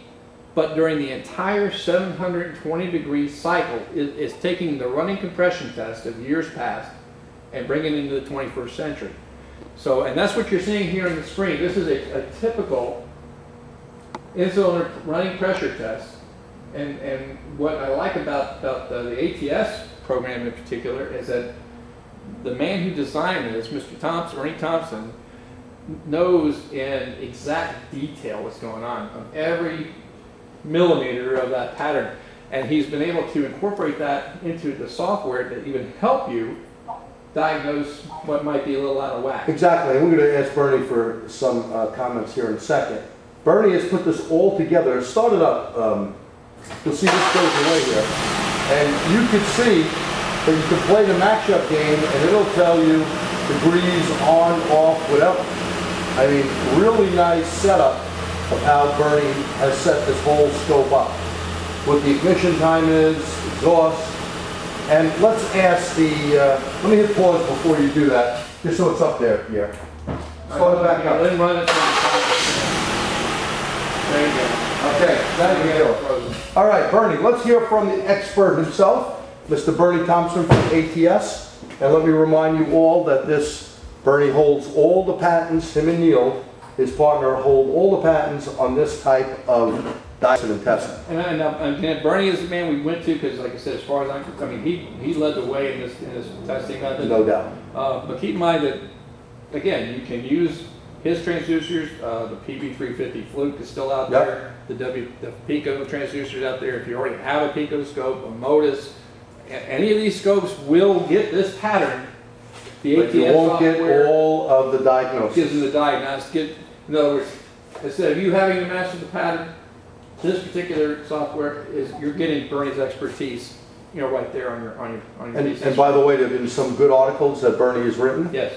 but during the entire 720-degree cycle. It's taking the running compression test of years past and bringing it into the 21st century. So, and that's what you're seeing here on the screen. This is a typical in-cylinder running pressure test. And what I like about the ATS program in particular is that the man who designed this, Mr. Thompson, Bernie Thompson, knows in exact detail what's going on every millimeter of that pattern. And he's been able to incorporate that into the software to even help you diagnose what might be a little out of whack. Exactly, and we're going to ask Bernie for some comments here in a second. Bernie has put this all together. It started up, you'll see this goes away here, and you can see that you can play the matchup game and it'll tell you degrees on, off, whatever. I mean, really nice setup of how Bernie has set this whole scope up. What the ignition time is, exhaust, and let's ask the, let me hit pause before you do that, just so it's up there, Pierre. Start it back up. Then run it to the top. There you go. Okay, thank you. All right, Bernie, let's hear from the expert himself, Mr. Bernie Thompson from ATS. And let me remind you all that Bernie holds all the patents, him and Neil, his partner, hold all the patents on this type of diagnostic and testing. And Bernie is the man we went to because, like I said, as far as I mean, he led the way in this testing method. No doubt. But keep in mind that, again, you can use his transducers. The PB350 Fluke is still out there. The Pico transducers out there. If you already have a Picoscope, a Modus, any of these scopes will get this pattern. The But ATS you won't get software all of the diagnosis. gives them the diagnostic. In other words, instead of you having to master the pattern, this particular software you're getting Bernie's expertise, right there on your piece. And by the way, there have been some good articles that Bernie has written. Yes.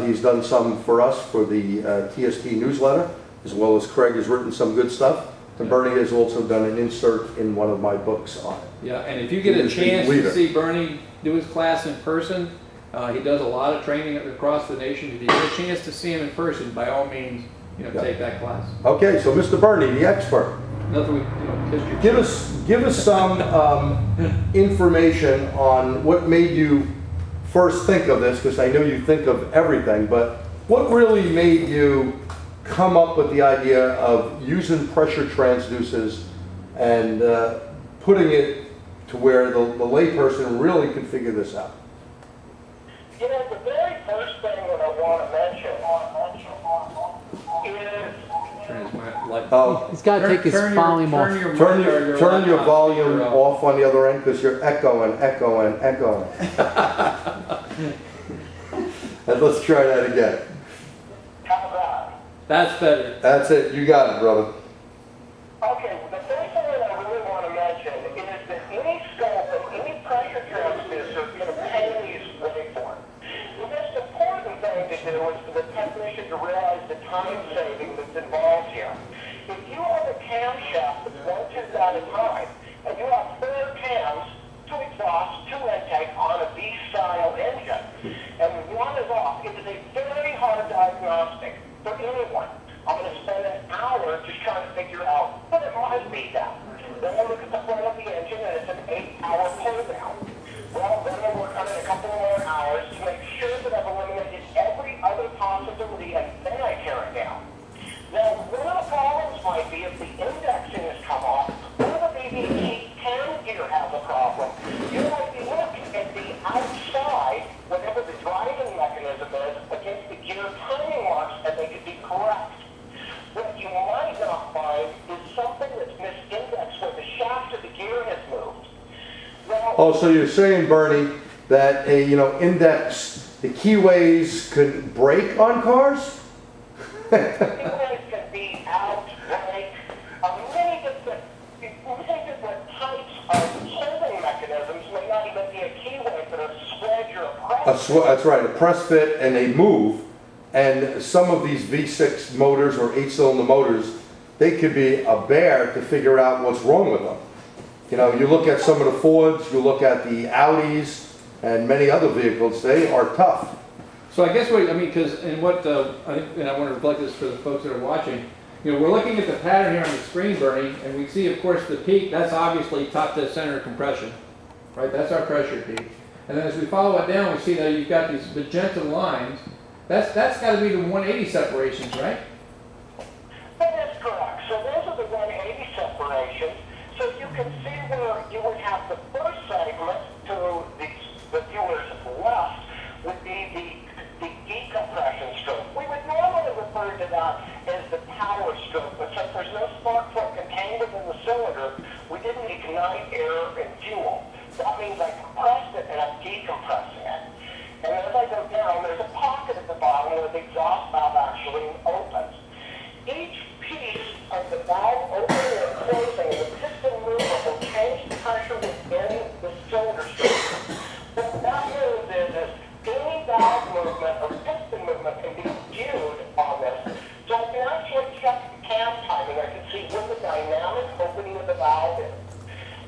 He's done some for us for the TST newsletter, as well as Craig has written some good stuff. And Bernie has also done an insert in one of my books on it. Yeah, and if you get a chance to see Bernie do his class in person, he does a lot of training across the nation. If you get a chance to see him in person, by all means, take that class. Okay, so Mr. Bernie, the expert. Nothing, kiss your Give us some information on what made you first think of this, because I know you think of everything, but what really made you come up with the idea of using pressure transducers and putting it to where the layperson really can figure this out? The very first thing that I want to mention is He's got to take his volume off. Turn your volume off on the other end because you're echoing. And let's try that again. how about? That's better. That's it. You got it, brother. Okay, the first thing that I really want to mention is that any scope and any pressure transducer contain these waveforms. The most important thing to do is for the technician to realize the time saving that's involved here. If you have a camshaft that's one tooth at a time, and you have 4 cams, 2 exhaust, 2 intake on a V-style engine, and one is off, it is a very hard diagnostic for anyone. I'm going to spend an hour just trying to figure out what it must be that. Then I look at the front of the engine, and it's an 8-hour pull down. Well, then I work on it a couple more hours to make sure that I've eliminated every other possibility, and then I tear it down. Now, one of the problems might be if the indexing has come off, or the BBT cam gear has a problem. You might be looking at the outside, whatever the driving mechanism is, against the gear timing marks, and they could be correct. What you might not find is something that's misindexed where the shaft of the gear has moved. Now, Oh, so you're saying, Bernie, that index, the keyways could break on cars? keyways can be out, break, many different types of holding mechanisms may not even be a keyway, but a swedge or a press. That's right, a press fit, and they move. And some of these V6 motors or 8-cylinder motors, they could be a bear to figure out what's wrong with them. You look at some of the Fords, you look at the Audis, and many other vehicles, they are tough. So I guess what, I mean, because, and what, I think, and I want to reflect this for the folks that are watching, you know, we're looking at the pattern here on the screen, Bernie, and we see, of course, the peak, that's obviously top to center compression, right? That's our pressure peak. And then as we follow it down, we see that you've got these magenta lines. That's got to be the 180 separations, right? That is correct. So those are the 180 separations. So you can see where you would have the first segment to the viewer's left would be the decompression stroke. We would normally refer to that as the power stroke, but since there's no spark plug contained within the cylinder, we didn't ignite air and fuel. That means I compressed it and I'm decompressing it. And as I go down, there's a pocket at the bottom where the exhaust valve actually opens. Each piece of the valve opening and closing, the piston movement will change the pressure within the cylinder structure. What that means is any valve movement or piston movement can be viewed on this. So I can actually check the cam timing. I can see when the dynamic opening of the valve is.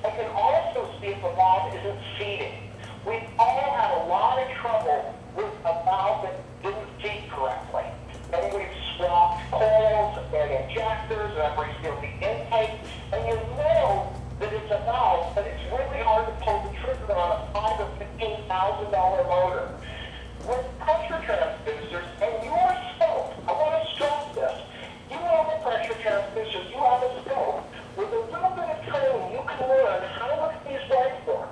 I can also see if the valve isn't seating. We've all had a lot of trouble with a valve that didn't seat correctly. And we've swapped coils and injectors, and I've resealed the intake, and you know that it's a valve, but it's really hard to pull the trigger on a $5,000 or $15,000 motor. With pressure transducers, and your scope, I want to stress this, you have a pressure transducer, you have a scope. With a little bit of training, you can learn how to look at these waveforms.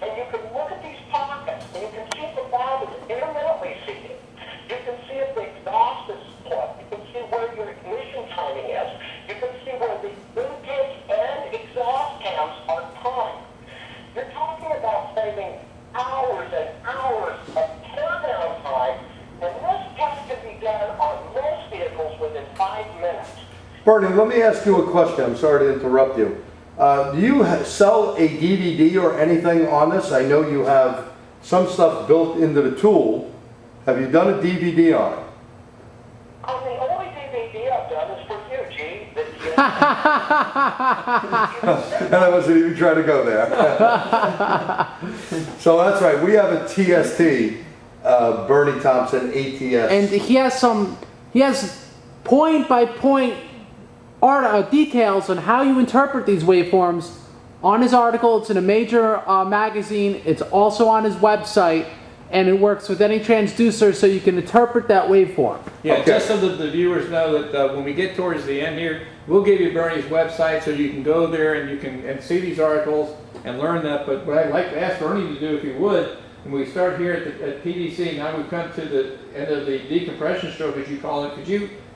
And you can look at these pockets, and you can see if the valve is intermittently seated. You can see if the exhaust is plugged. You can see where your ignition timing is. You can see where the intake and exhaust cams are timed. You're talking about saving hours and hours of teardown time, and this test can be done on most vehicles within 5 minutes. Bernie, let me ask you a question. I'm sorry to interrupt you. Do you sell a DVD or anything on this? I know you have some stuff built into the tool. Have you done a DVD on it? The only DVD I've done is for you, G. And I wasn't even trying to go there. So that's right. We have a TST, Bernie Thompson ATS. And he has point by point details on how you interpret these waveforms on his article. It's in a major magazine. It's also on his website, and it works with any transducer, so you can interpret that waveform. Yeah, Okay. just so that the viewers know that when we get towards the end here, we'll give you Bernie's website so you can go there and you can see these articles and learn that. But what I'd like to ask Bernie to do, if he would, when we start here at PDC, now we've come to the end of the decompression stroke, as you call it.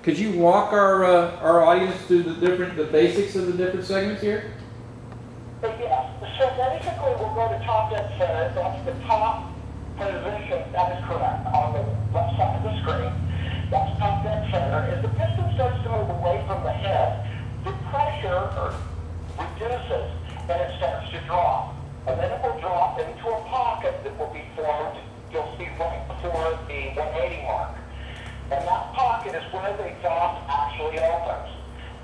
Could you walk our audience through the basics of the different segments here? Yes. So basically, we'll go to top dead center. That's the top position. That is correct. On the left side of the screen. That's top dead center. As the piston starts to move away from the head, the pressure reduces and it starts to drop. And then it will drop into a pocket that will be formed, you'll see right before the 180 mark. And that pocket is where the exhaust actually opens.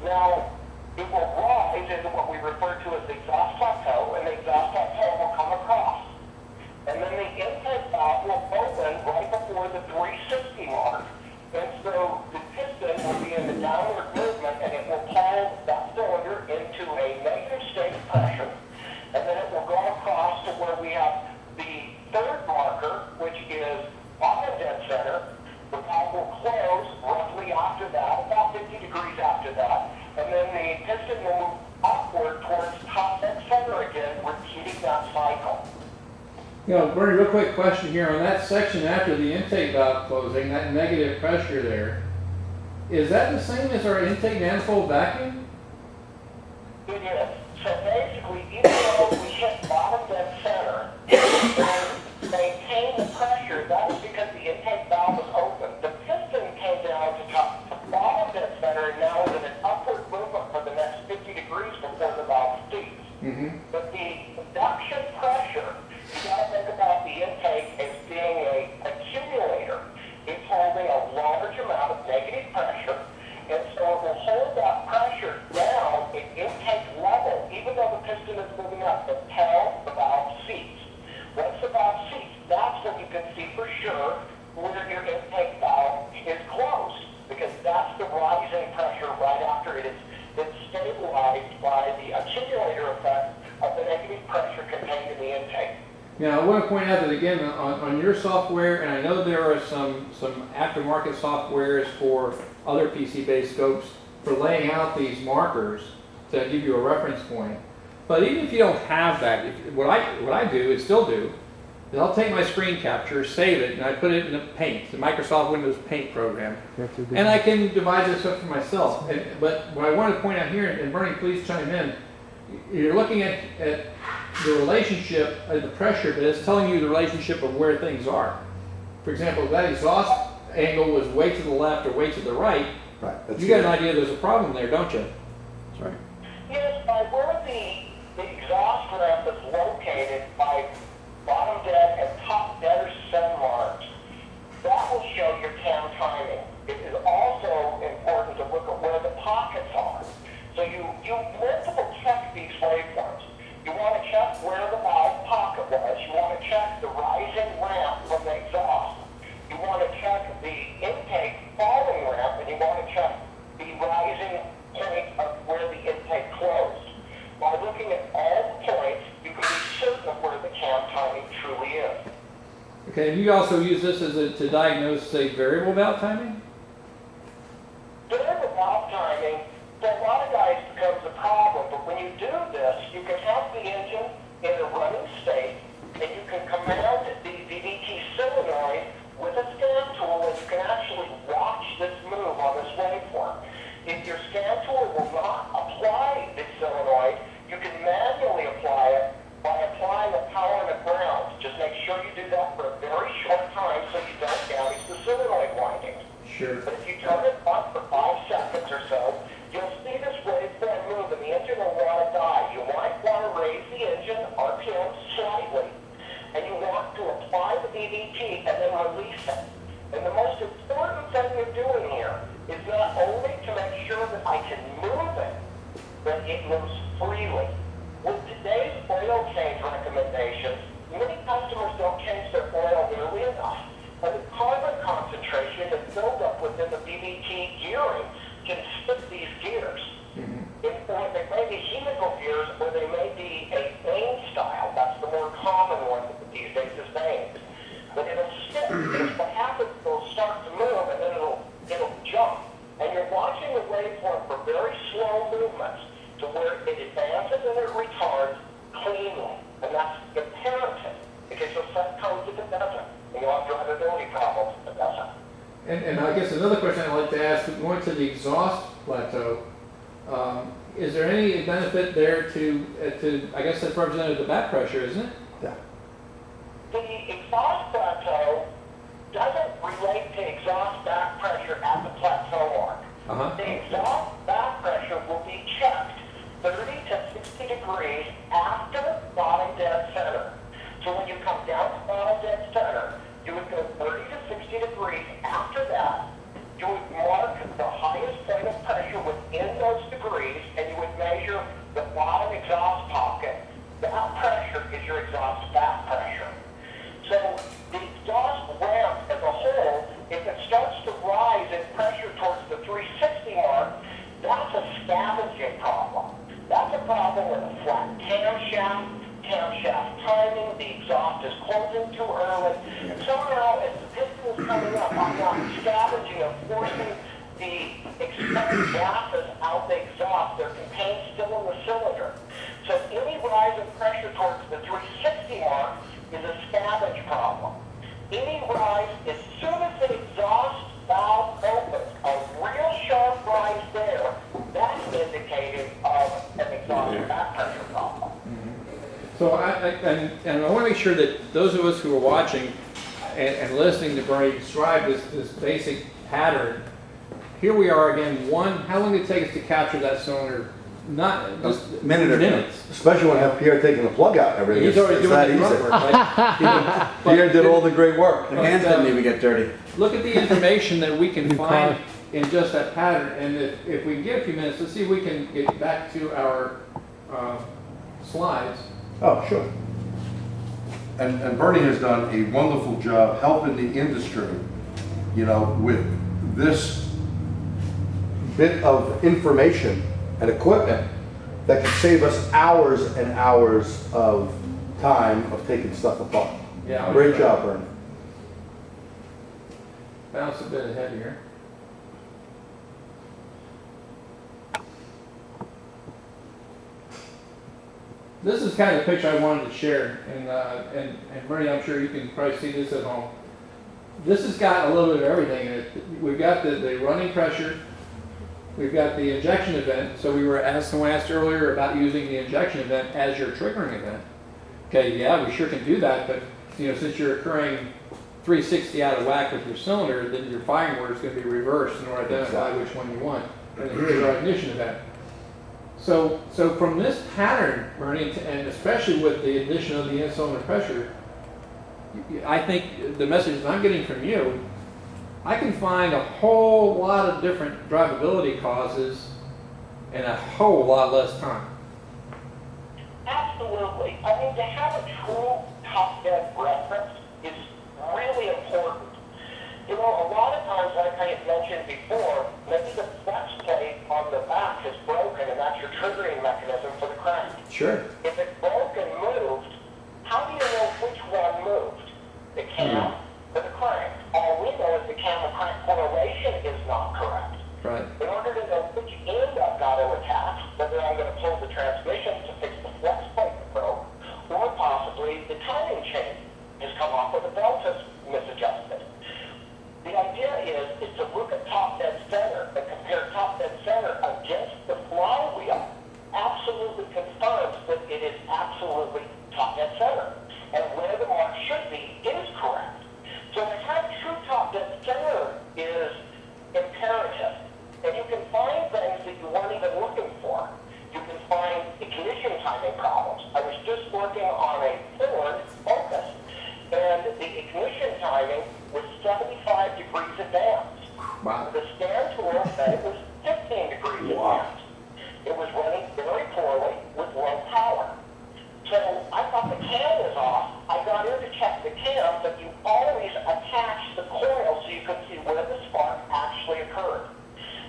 Now, it will rise into what we refer to as the exhaust plateau, and the exhaust plateau will come across. And then the intake valve will open right before the 360 mark. And so the piston will be in the downward movement, and it will pull that cylinder into a negative state of pressure. And then it will go across to where we have the third marker, which is bottom dead center. The valve will close roughly after that, about 50 degrees after that. And then the piston will move upward towards top dead center again, repeating that cycle. You know, Bernie, real quick question here. On that section after the intake valve closing, that negative pressure there, is that the same as our intake manifold vacuum? It is. So basically, even though we hit bottom dead center and maintain the pressure, that is because the intake valve was open. The piston came down to bottom dead center and now is in an upward movement for the next 50 degrees before the valve ceases. Mm-hmm. But the induction pressure, you got to think about the intake as being an accumulator. It's holding a large amount of negative pressure, and so it will hold that pressure down at intake level, even though the piston is moving up until the valve ceases. Once the want to point out that again, on your software, and I know there are some aftermarket softwares for other PC-based scopes for laying out these markers to give you a reference point. But even if you don't have that, what I do, and still do, is I'll take my screen capture, save it, and I put it in the Paint, the Microsoft Windows Paint program, and I can divide this up for myself. But what I want to point out here, and Bernie, please chime in, you're looking at the relationship of the pressure, but it's telling you the relationship of where things are. For example, if that exhaust angle was way to the left or way to the right, you got an idea there's a problem there, don't you? That's right. Yes, by where the exhaust ramp is located by bottom dead and top dead center marks, that will show your cam timing. It is also important to look at where the pockets are. So you multiple check these waveforms. You want to check where the valve pocket was. You want to check the rising ramp from the exhaust. You want to check the intake falling ramp, and you want to check the rising point of where the intake closed. By looking at all points, you can be certain of where the cam timing truly is. Okay, and you also use this to diagnose, say, variable valve timing? Variable valve timing, for a lot of guys, becomes a problem, but when you do this, you can have the engine in a running state, and you can command the VVT solenoid with a scan tool, and you can actually watch this move on this waveform. If your scan tool will not apply the solenoid, you can manually apply it by applying a power and a ground. Just make sure you do that for a very short time so you don't damage the solenoid windings. Sure. But if you turn it on for 5 seconds or so, you'll see this waveform move and the engine will want to die. You might want to raise the engine RPM slightly, and you want to apply the DVT and then release it. And the most important thing you're doing here is not only to make sure that I can move it, but it moves freely. With today's oil change recommendations, many customers don't change their oil nearly enough, and the carbon concentration that's built up within the DVT gearing can slip these gears. Or they may be helical gears, or they may be a vane style. That's the more common one these days is vanes. But it'll stick, because what happens, it'll start to move, and then it'll jump. And you're watching the waveform for very slow movements to where it advances and it retards cleanly. And that's imperative, because you'll set codes if it doesn't. And you'll have drivability problems if it doesn't. And I guess another question I'd like to ask, going to the exhaust plateau, is there any benefit there to I guess that's represented the back pressure, isn't it? Yeah. The exhaust plateau doesn't relate to exhaust back pressure at the plateau mark. The exhaust back pressure will be checked 30 to 60 degrees after bottom dead center. So when you come down to bottom dead center, you would go 30 to 60 degrees after that. You would mark the highest point of pressure within those degrees, and you would measure the bottom exhaust pocket. That pressure is your exhaust back pressure. So the exhaust ramp as a whole, if it starts to rise in pressure towards the 360 mark, that's a scavenging problem. That's a problem with a flat camshaft timing, the exhaust is closing too early. Somehow, as the piston is coming up, I'm not scavenging and forcing the expected gases out the exhaust. They're contained still in the cylinder. So any rise in pressure towards the 360 mark is a scavenge problem. Any rise, as soon as the exhaust valve opens, a real sharp rise there, that's indicative of an exhaust back pressure problem. So I want to make sure that those of us who are watching and listening to Bernie describe this basic pattern, here we are again. How long did it take us to capture that cylinder? Not just a minute or minutes. Especially when I have Pierre taking the plug out and everything. He's already It's doing that the easy. grunt work, right? Pierre did all the great work. The hands didn't even get dirty. Look at the information that we can find in just that pattern, and if we get a few minutes, let's see if we can get back to our slides. Oh, sure. And Bernie has done a wonderful job helping the industry, with this bit of information and equipment that can save us hours and hours of time of taking stuff apart. Yeah. Great job, Bernie. Bounce a bit ahead here. This is kind of the picture I wanted to share, and Bernie, I'm sure you can probably see this at home. This has got a little bit of everything in it. We've got the running pressure, we've got the injection event. So we were asked earlier about using the injection event as your triggering event. Okay, yeah, we sure can do that, but since you're occurring 360 out of whack with your cylinder, then your firing order is going to be reversed in order to identify which one you want. And here's our ignition event. So from this pattern, Bernie, and especially with the addition of the in-cylinder pressure, I think the message that I'm getting from you, I can find a whole lot of different drivability causes in a whole lot less time. Absolutely. I mean, to have a true top-dead reference is really important. A lot of times, like I had mentioned before, maybe the flex plate on the back is broken, and that's your triggering mechanism for the crank. Sure. If it broke and moved, how do you know which one moved? The cam or the crank? All we know is the cam and crank correlation is not correct. Right. In order to know which end I've got to attach, whether I'm going to pull the transmission to fix the flex plate that broke, or possibly the timing chain has come off with the belt is misadjusted. The idea is to look at top dead center and compare top dead center against the flywheel. Absolutely confirms that it is absolutely top dead center. And where the mark should be is correct. So to have true top dead center is imperative. And you can find things that you weren't even looking for. You can find ignition timing problems. I was just working on a Ford Focus, and the ignition timing was 75 degrees advanced. Wow. The scan tool said it was 15 degrees advanced. It was running very poorly with low power. So I thought the cam was off. I got in to check the cam, but you always attach the coil so you could see where the spark actually occurred.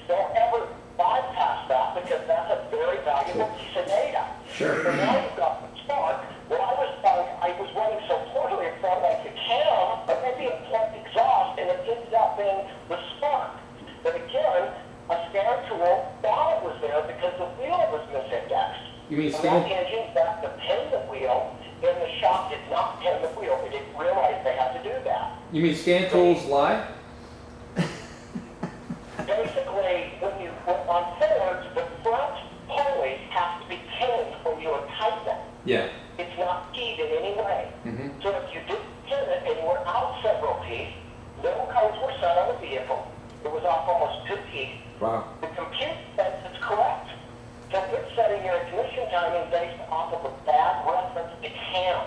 Don't ever bypass that because that's a very valuable piece of data. Sure. So now you've got the spark. Well, I was running so poorly it felt like the cam, but maybe it plugged exhaust and it ended up being the spark. But again, a scan tool thought it was there because the wheel was misindexed. You mean and that engine back to pin the wheel, and the shop did not pin the wheel. They didn't realize they had to do that. You mean scan tools lie? Basically, on Fords, the front pulley has to be pinned when you tighten it. Yeah. It's not keyed in any way. Mm-hmm. So if you didn't pin it and you were out several teeth, little codes were set on the vehicle. It was off almost 2 teeth. Wow. The computer says it's correct. So it's setting your ignition timing based off of a bad reference to cam.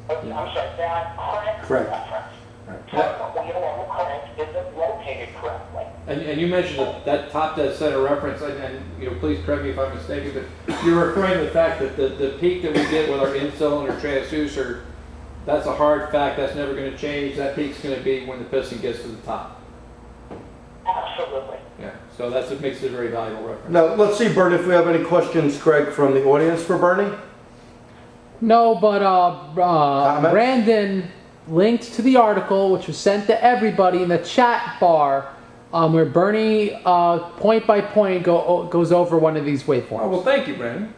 I'm sorry, bad crank reference. The wheel on the crank isn't located correctly. And you mentioned that top dead center reference, and please correct me if I'm mistaken, but you're referring to the fact that the peak that we get with our in-cylinder transducer, that's a hard fact, that's never going to change. That peak's going to be when the piston gets to the top. Absolutely. Yeah, so that's what makes it a very valuable reference. Now, let's see, Bernie, if we have any questions, Craig, from the audience for Bernie? No, but Brandon linked to the article, which was sent to everybody in the chat bar, where Bernie point by point goes over one of these waveforms. Oh, well, thank you, Brandon.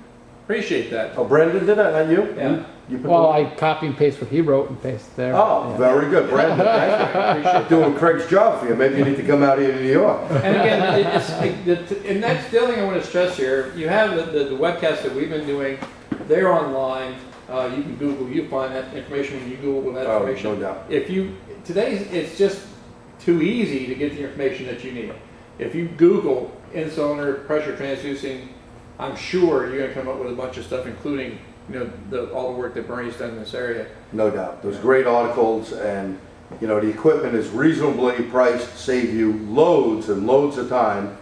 Appreciate that. Oh, Brandon did that, not you? Yeah. You put Well, the- I copy and paste what he wrote and paste there. Oh, Yeah. very good, Brandon. Thank you. Doing Craig's job for you. Maybe you need to come out here to New York. And again, and that's the other thing I want to stress here. You have the webcasts that we've been doing. They're online. You can Google. You find that information when you Google that information. Oh, no doubt. Today it's just too easy to get the information that you need. If you Google in-cylinder pressure transducing, I'm sure you're going to come up with a bunch of stuff, including all the work that Bernie's done in this area. No doubt. Those great articles, and the equipment is reasonably priced to save you loads and loads of time.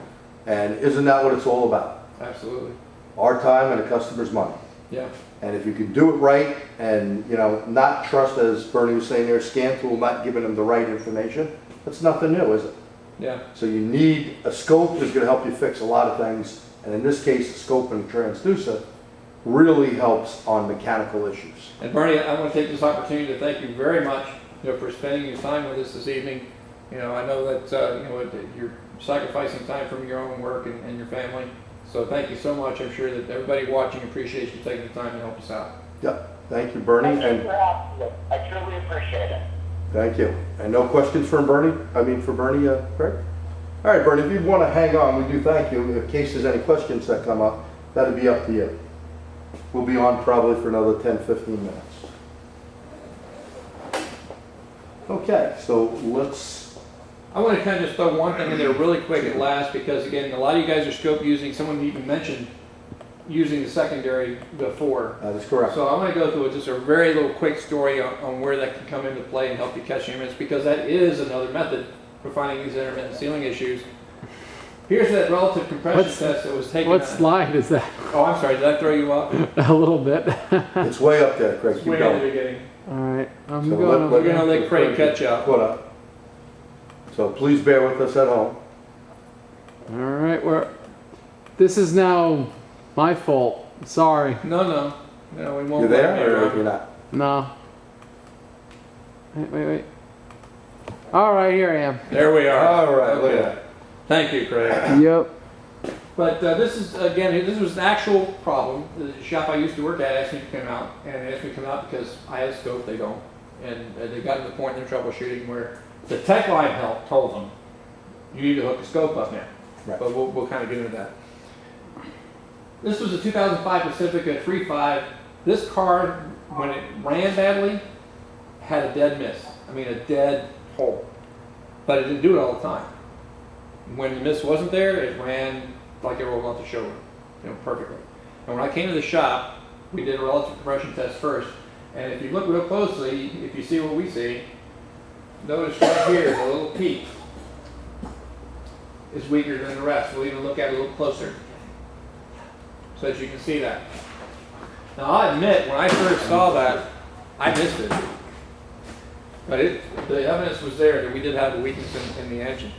And isn't that what it's all about? Absolutely. Our time and the customer's money. Yeah. And if you can do it right and, not trust, as Bernie was saying there, scan tool not giving them the right information, that's nothing new, is it? Yeah. So you need a scope that's going to help you fix a lot of things. And in this case, a scope and a transducer really helps on mechanical issues. And Bernie, I want to take this opportunity to thank you very much, for spending your time with us this evening. I know that you're sacrificing time from your own work and your family. So thank you so much. I'm sure that everybody watching appreciates you taking the time to help us out. Yep. Thank you, Bernie. Thank you for asking it. I truly appreciate it. Thank you. And no questions for Bernie, Craig? All right, Bernie, if you want to hang on, we do thank you. In case there's any questions that come up, that'll be up to you. We'll be on probably for another 10, 15 minutes. Okay, so I want to kind of just throw one thing in there really quick at last, because again, a lot of you guys are scope using. Someone even mentioned using the secondary before. That is correct. So I'm going to go through just a very little quick story on where that can come into play and help you catch intermittent, because that is another method for finding these intermittent sealing issues. Here's that relative compression test that was taken. What slide is that? Oh, I'm sorry. Did I throw you off? A little bit. It's way up there, Craig. It's Keep way in the going. beginning. All right, I'm So going. We're going to let Craig catch up. Put up. So please bear with us at home. All right, this is now my fault. Sorry. No, we won't. You let there you or off. you're not? No. Wait. All right, here I am. There we are. All right, look at Okay. Thank you, Craig. Yep. But this is, again, this was an actual problem. The shop I used to work at asked me to come out, and they asked me to come out because I had a scope, they don't. And they got to the point in their troubleshooting where the tech line help told them, you need to hook the scope up now. Right. But we'll kind of get into that. This was a 2005 Pacifica 3.5. This car, when it ran badly, had a dead miss. I mean, a dead hole. But it didn't do it all the time. When the miss wasn't there, it ran like it rolled off the showroom, perfectly. And when I came to the shop, we did a relative compression test first. And if you look real closely, if you see what we see, notice right here, the little peak is weaker than the rest. We'll even look at it a little closer so that you can see that. Now, I'll admit, when I first saw that, I missed it. But the evidence was there that we did have a weakness in the engine.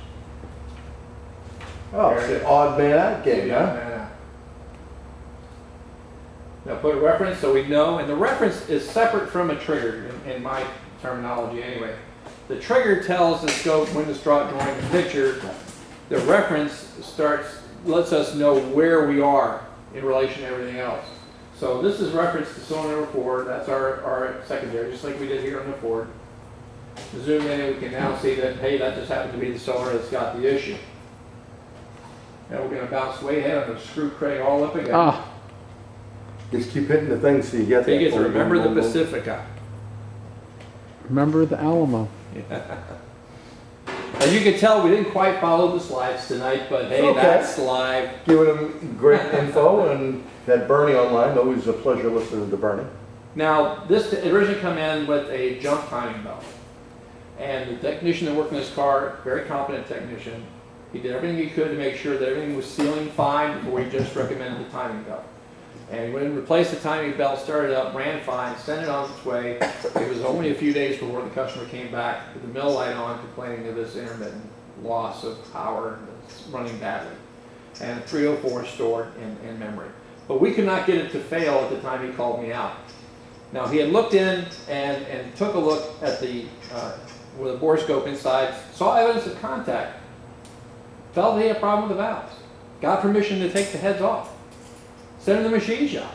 Oh, it's an odd man out game, huh? Yeah. Now put a reference so we know, and the reference is separate from a trigger in my terminology anyway. The trigger tells the scope when to start drawing the picture. The reference lets us know where we are in relation to everything else. So this is reference to cylinder number 4. That's our secondary, just like we did here on the Ford. Zoom in and we can now see that, hey, that just happened to be the cylinder that's got the issue. Now we're going to bounce way ahead. I'm going to screw Craig all up again. Oh, Just keep hitting the things so you get Thing that. is, remember the Pacifica. remember the Alamo. As you can tell, we didn't quite follow the slides tonight, but hey, Okay. that's live. Giving them great info and had Bernie online. Always a pleasure listening to Bernie. Now, this originally come in with a jump timing belt. And the technician that worked in this car, very competent technician, he did everything he could to make sure that everything was sealing fine before he just recommended the timing belt. And he went and replaced the timing belt, started up, ran fine, sent it on its way. It was only a few days before the customer came back with the mill light on, complaining of this intermittent loss of power that's running badly. And 304 stored in memory. But we could not get it to fail at the time he called me out. Now, he had looked in and took a look at the with a bore scope inside, saw evidence of contact, felt he had a problem with the valves, got permission to take the heads off, sent him to the machine shop.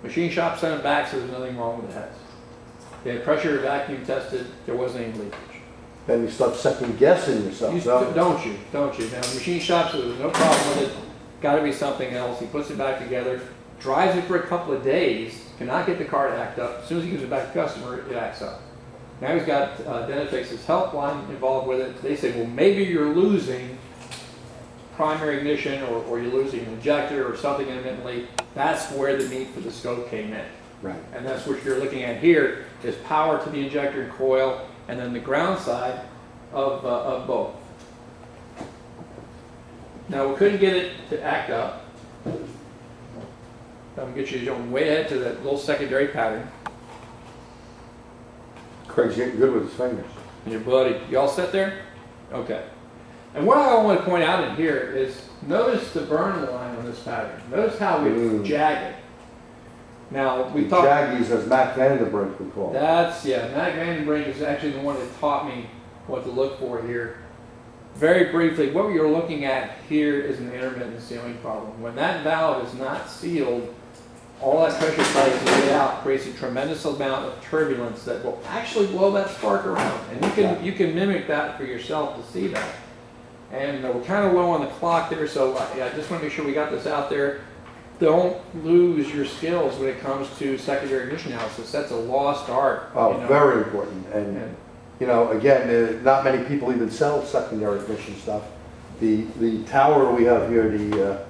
Machine shop sent him back, so there's nothing wrong with the heads. They had pressure vacuum tested, there wasn't any leakage. Then you start second guessing yourself. Don't you? Now, machine shop said there was no problem with it, got to be something else. He puts it back together, drives it for a couple of days, cannot get the car to act up. As soon as he gives it back to the customer, it acts up. Now he's got Denefix's helpline involved with it. They say, well, maybe you're losing primary ignition or you're losing an injector or something intermittently. That's where the need for the scope came in. Right. And that's what you're looking at here is power to the injector and coil, and then the ground side of both. Now we couldn't get it to act up. I'm get you going way ahead to that little secondary pattern. Craig's getting good with his fingers. Your buddy, you all set there? Okay. And what I want to point out in here is notice the burn line on this pattern. Notice how it's jagged. Now, we The talked, Jaggies, as Mac Vandenbrink would call it. Matt Vandenbrink is actually the one that taught me what to look for here. Very briefly, what you're looking at here is an intermittent sealing problem. When that valve is not sealed, all that pressure tries to get out, creates a tremendous amount of turbulence that will actually blow that spark around. And you can mimic that for yourself to see that. And we're kind of low on the clock there, so I just want to make sure we got this out there. Don't lose your skills when it comes to secondary ignition analysis. That's a lost art. Oh, you know. very important. And, you know, again, not many people even sell secondary ignition stuff. The tower we have here, the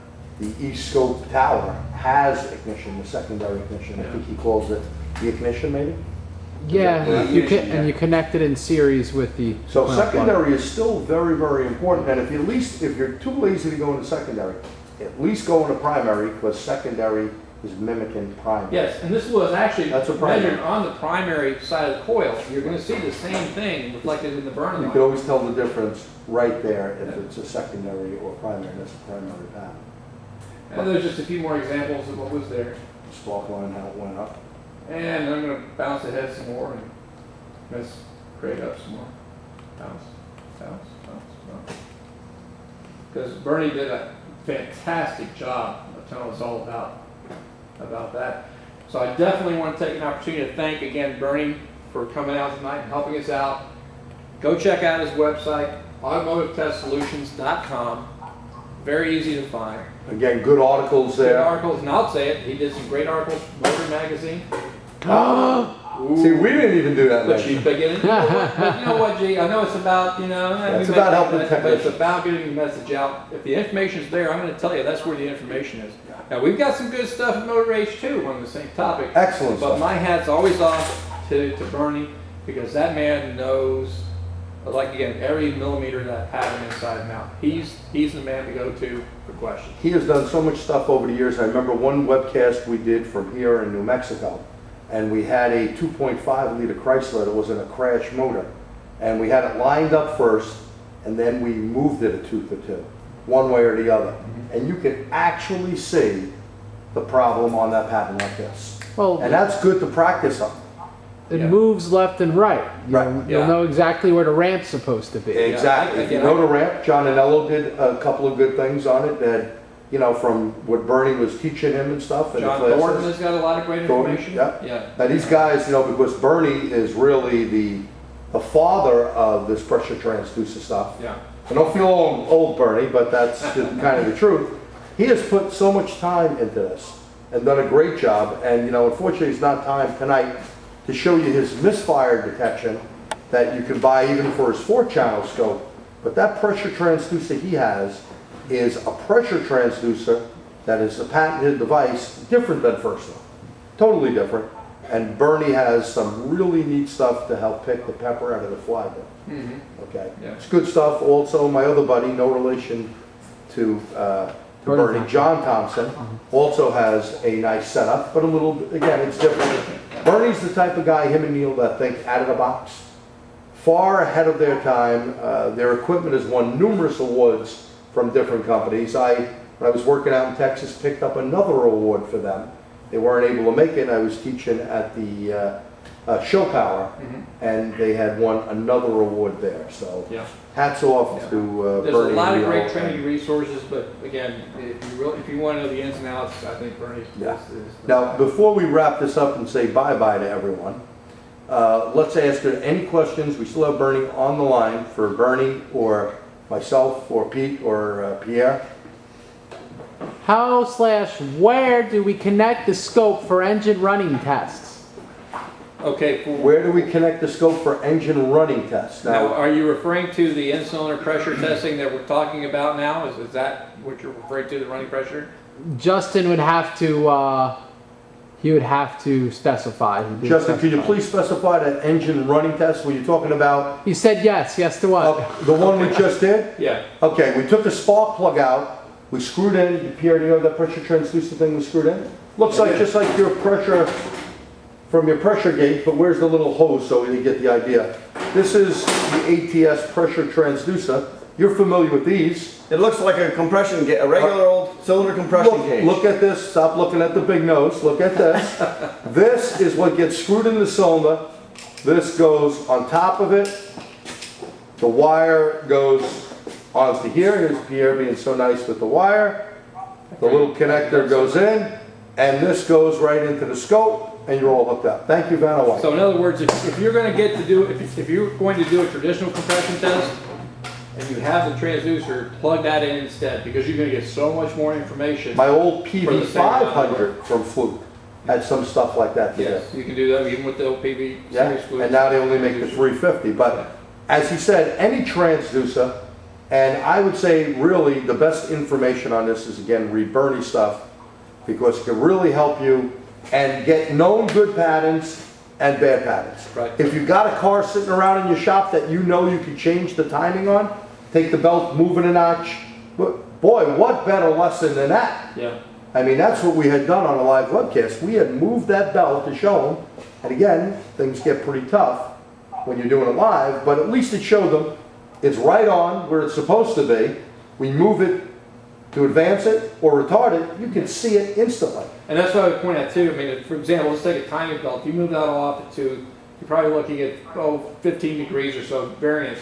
E-scope tower, has ignition, the secondary ignition. I think he calls it the ignition, maybe? Yeah, you can- and you connect it in series with the. So coil plug. secondary is still very, very important. And if you're too lazy to go into secondary, at least go into primary, because secondary is mimicking primary. Yes, and this was actually That's a primary. measured on the primary side of the coil. You're going to see the same thing reflected in the burn You line. can always tell the difference right there if it's a secondary or primary. That's a primary pattern. And there's just a few more examples of what was there. Spark line, how it went up. And I'm going to bounce ahead some more and mess Craig up some more. Bounce, bounce, bounce, bounce. Because Bernie did a fantastic job of telling us all about that. So I definitely want to take an opportunity to thank again Bernie for coming out tonight and helping us out. Go check out his website, automotivetestsolutions.com. Very easy to find. Again, good articles Good there. articles, and I'll say it, he did some great articles, Motor Magazine. See, we didn't even do that But last you year. begin, but you know what, G, I know it's about, It's about helping but it's technicians. about getting the message out. If the information's there, I'm gonna tell you, that's where the information is. Now, we've got some good stuff in Motor Age too, on the same topic. Excellent But stuff. my hat's always off to Bernie, because that man knows, like again, every millimeter of that pattern inside and out. He's the man to go to for questions. He has done so much stuff over the years. I remember one webcast we did from here in New Mexico, and we had a 2.5 liter Chrysler that was in a crash motor. And we had it lined up first, and then we moved it a tooth or two, one way or the other. And you can actually see the problem on that pattern like this. Well, And that's good to practice on. it Yeah. moves left and right. Right. You'll Yeah. know exactly where the ramp's supposed to be. Exactly. If you know the ramp, John Anello did a couple of good things on it that, from what Bernie was teaching him and stuff. in the John classes. Thornton has got a lot of great Thornton, information. yeah. Now these guys, because Bernie is really the father of this pressure transducer stuff. Yeah. I don't feel old, Bernie, but that's kind of the truth. He has put so much time into this and done a great job. And, unfortunately, it's not time tonight to show you his misfire detection that you can buy even for his 4-channel scope. But that pressure transducer he has is a pressure transducer that is a patented device, different than first one. Totally different. And Bernie has some really neat stuff to help pick the pepper out of the flywheel. Okay, Yeah. it's good stuff. Also, my other buddy, no relation to Bernie, John Thompson, also has a nice setup, but again, it's different. Bernie's the type of guy, him and Neil, that think out of the box, far ahead of their time. Their equipment has won numerous awards from different companies. When I was working out in Texas, picked up another award for them. They weren't able to make it. I was teaching at the Show Power, and they had won another award there. So Yeah. hats off Yeah. to There's Bernie. a lot and of Neil. great training resources, but again, if you want to know the ins and outs, I think Bernie Yeah. is. Now, before we wrap this up and say bye-bye to everyone, let's ask her any questions. We still have Bernie on the line for Bernie or myself or Pete or Pierre. How/where do we connect the scope for engine running tests? Okay, Where do we connect the scope for engine running tests? now, are you referring to the in-cylinder pressure testing that we're talking about now? Is that what you're referring to, the running pressure? Justin would have to, he would have to specify. He did Justin, could you specify. please specify that engine running test? Were you talking about He said yes to what? the one we just did? Yeah. Okay, we took the spark plug out, we screwed in, Pierre, do you know that pressure transducer thing we screwed in? Looks like just like your pressure from your pressure gauge, but where's the little hose so you get the idea? This is the ATS pressure transducer. You're familiar with these. It looks like a compression gate, a regular old cylinder compression gauge. Look at this, stop looking at the big nose, look at this. This is what gets screwed in the cylinder. This goes on top of it. The wire goes onto here. Here's Pierre being so nice with the wire. The little connector goes in, and this goes right into the scope, and you're all hooked up. Thank you, Vanna White. So in other words, if you're going to get to do, if you're going to do a traditional compression test, and you have the transducer, plug that in instead, because you're going to get so much more information. My old For the same amount of PV500 from Fluke had some stuff like that today. Yes, you can do that even with the LPV Yeah, series fluid. and now they only make the 350. But as he said, any transducer, and I would say really the best information on this is, again, read Bernie stuff, because it can really help you and get known good patterns and bad patterns. Right. If you've got a car sitting around in your shop that you know you can change the timing on, take the belt, move it a notch. Boy, what better lesson than that? Yeah. I mean, that's what we had done on a live webcast. We had moved that belt to show them. And again, things get pretty tough when you're doing it live, but at least it showed them it's right on where it's supposed to be. We move it to advance it or retard it, you can see it instantly. And that's what I would point out too. I mean, for example, let's take a timing belt. You move that all off to, you're probably looking at 15 degrees or so variance.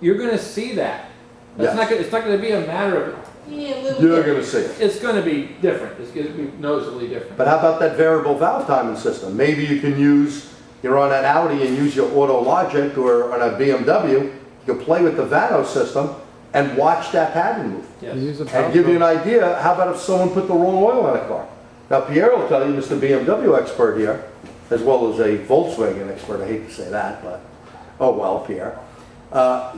You're going to see that. That's Yes. not gonna, it's not going to be a matter of, You're going to see it. it's going to be different. It's going to be noticeably different. But how about that variable valve timing system? Maybe you can use, you're on that Audi and use your Auto Logic, or on a BMW, you can play with the Vano system and watch that pattern move. Yes. And give you an idea, how about if someone put the wrong oil in a car? Now Pierre will tell you, Mr. BMW expert here, as well as a Volkswagen expert, I hate to say that, but oh well, Pierre.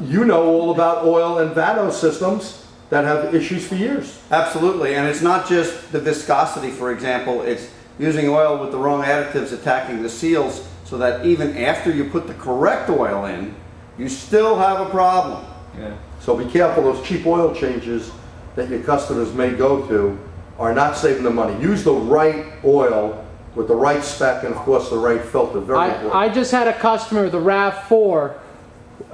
You know all about oil and Vano systems that have issues for years. Absolutely, and it's not just the viscosity, for example, it's using oil with the wrong additives attacking the seals, so that even after you put the correct oil in, you still have a problem. Yeah. So be careful, those cheap oil changes that your customers may go to are not saving the money. Use the right oil with the right spec and of course the right filter, very important. I just had a customer with a RAV4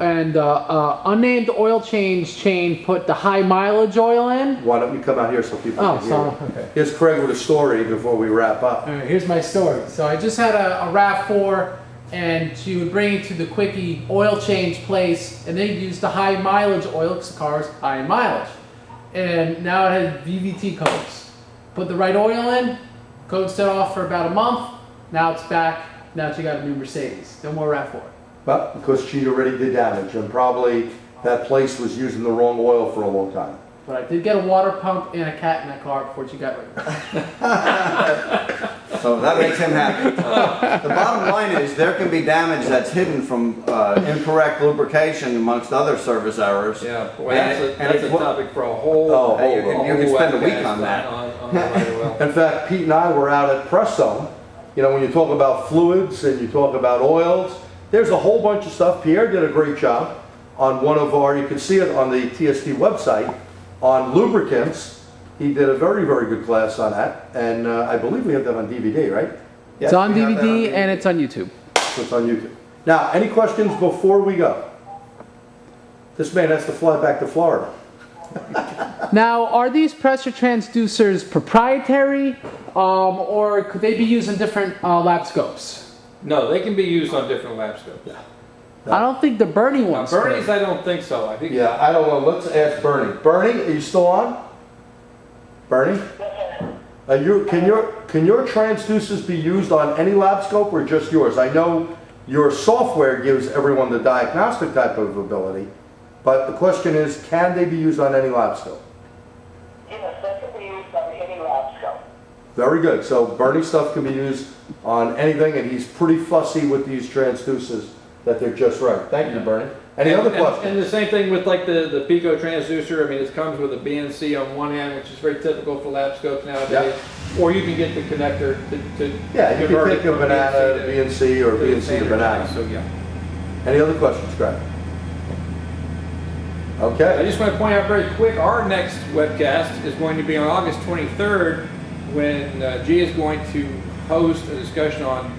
and unnamed oil change chain put the high mileage oil in. Why don't you come out here so people Oh, can hear sorry. you. Okay. Here's Craig with a story before we wrap up. All right, here's my story. So I just had a RAV4 and she would bring it to the quickie oil change place and they used the high mileage oil because the car is high in mileage. And now it had VVT codes. Put the right oil in, code set off for about a month, now it's back, now she got a new Mercedes. No more RAV4. Well, because she already did damage and probably that place was using the wrong oil for a long time. But I did get a water pump and a cat in that car before she got rid of it. So that makes him happy. The bottom line is there can be damage that's hidden from incorrect lubrication amongst other service errors. Yeah, boy, And that's a it's- topic for a whole. Oh, you can spend a week on that. On the right oil. In fact, Pete and I were out at Prestone. You know, when you talk about fluids and you talk about oils, there's a whole bunch of stuff. Pierre did a great job on one of our, you can see it on the TST website, on lubricants. He did a very, very good class on that. And I believe we have that on DVD, right? Yes, It's on we have that DVD and it's on YouTube. So it's on YouTube. Now, any questions before we go? This man has to fly back to Florida. Now, are these pressure transducers proprietary, or could they be used in different lab scopes? No, they can be used on different Labscope. I don't think the Bernie Now, ones. Bernie's, could. I don't think so. I think Yeah, I don't know. Let's ask Bernie. Bernie, are you still on? Bernie? Can your transducers be used on any lab scope or just yours? I know your software gives everyone the diagnostic type of ability, but the question is, can they be used on any lab scope? Yes, that can be used on any Labscope. Very good. So Bernie's stuff can be used on anything, and he's pretty fussy with these transducers that they're just right. Thank you, Bernie. Any other questions? And the same thing with like the Pico transducer. I mean, it comes with a BNC on one end, which is very typical for lab scopes nowadays. Or you can get the connector to Yeah, you can convert take it a from banana, BNC, or to the BNC to standard banana. type. So yeah. Any other questions, Greg? I Okay. just want to point out very quick, our next webcast is going to be on August 23rd when G is going to host a discussion on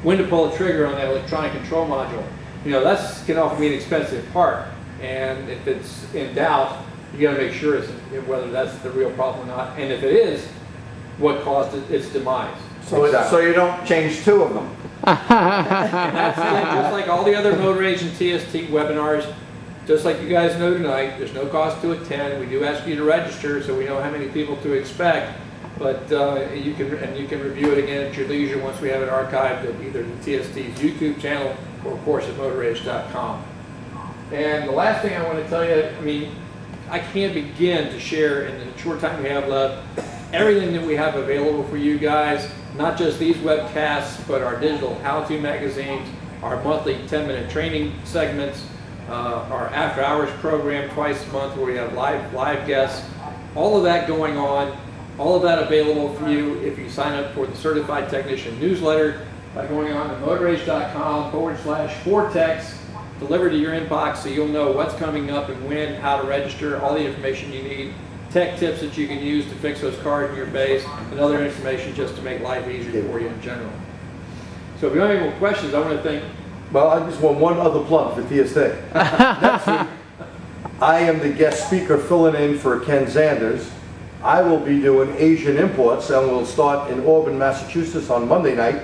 when to pull the trigger on that electronic control module. You know, that can often be an expensive part, and if it's in doubt, you gotta make sure whether that's the real problem or not, and if it is, what caused its demise. So you don't change two of them. And that's it, just like all the other Motor Age and TST webinars, just like you guys know tonight, there's no cost to attend. We do ask you to register so we know how many people to expect, but you can review it again at your leisure once we have it archived at either the TST's YouTube channel or of course at motorage.com. And the last thing I want to tell you, I mean, I can't begin to share in the short time we have left everything that we have available for you guys, not just these webcasts, but our digital how-to magazines, our monthly 10-minute training segments, our after-hours program twice a month where we have live guests, all of that going on, all of that available for you if you sign up for the Certified Technician newsletter by going on to motorage.com/Vortex, delivered to your inbox so you'll know what's coming up and when, how to register, all the information you need, tech tips that you can use to fix those cars in your base, and other information just to make life easier for you in general. So if you have any more questions, I want to thank. Well, I just want one other plug for TST. Next week, I am the guest speaker filling in for Ken Zanders. I will be doing Asian imports, and we'll start in Auburn, Massachusetts on Monday night,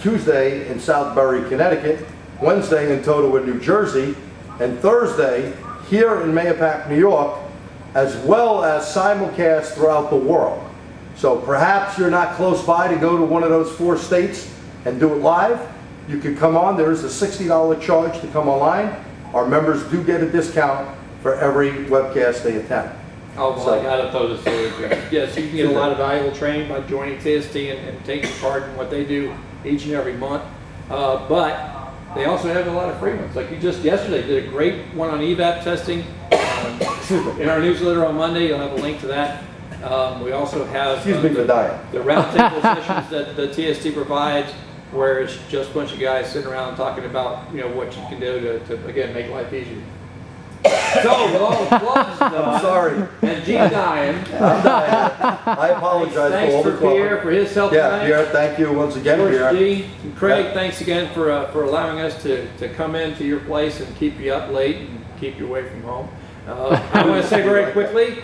Tuesday in Southbury, Connecticut, Wednesday in Totowa, New Jersey, and Thursday here in Mahopac, New York, as well as simulcast throughout the world. So perhaps you're not close by to go to one of those 4 states and do it live. You can come on. There is a $60 charge to come online. Our members do get a discount for every webcast they attend. Oh, well, I got to throw this in. Yes, you can get a lot of valuable training by joining TST and taking part in what they do each and every month. But they also have a lot of free ones. Like you just yesterday did a great one on EVAP testing. In our newsletter on Monday, you'll have a link to that. We also have Excuse me for dying. the roundtable sessions that the TST provides, where it's just a bunch of guys sitting around talking about what you can do to again make life easier. So with all the plugs done, I'm sorry. and Gene dying, I'm dying. I apologize thanks for all the for Pierre talking. for his help Yeah, tonight. Pierre, thank you once again, George Pierre. G. and Craig, Yeah. thanks again for allowing us to come into your place and keep you up late and keep you away from home. I want to say very quickly,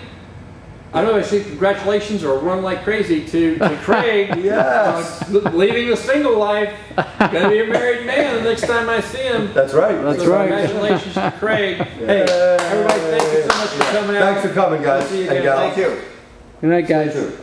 I don't know if I say congratulations or run like crazy to Craig. Yes. Leaving the single life, gonna be a married man the next time I see him. That's right. That's So right. Congratulations to Craig. Hey, everybody, thank you so much for coming out. Thanks for coming, guys We'll see you and again. gals. Thank you. Good night, guys. Too.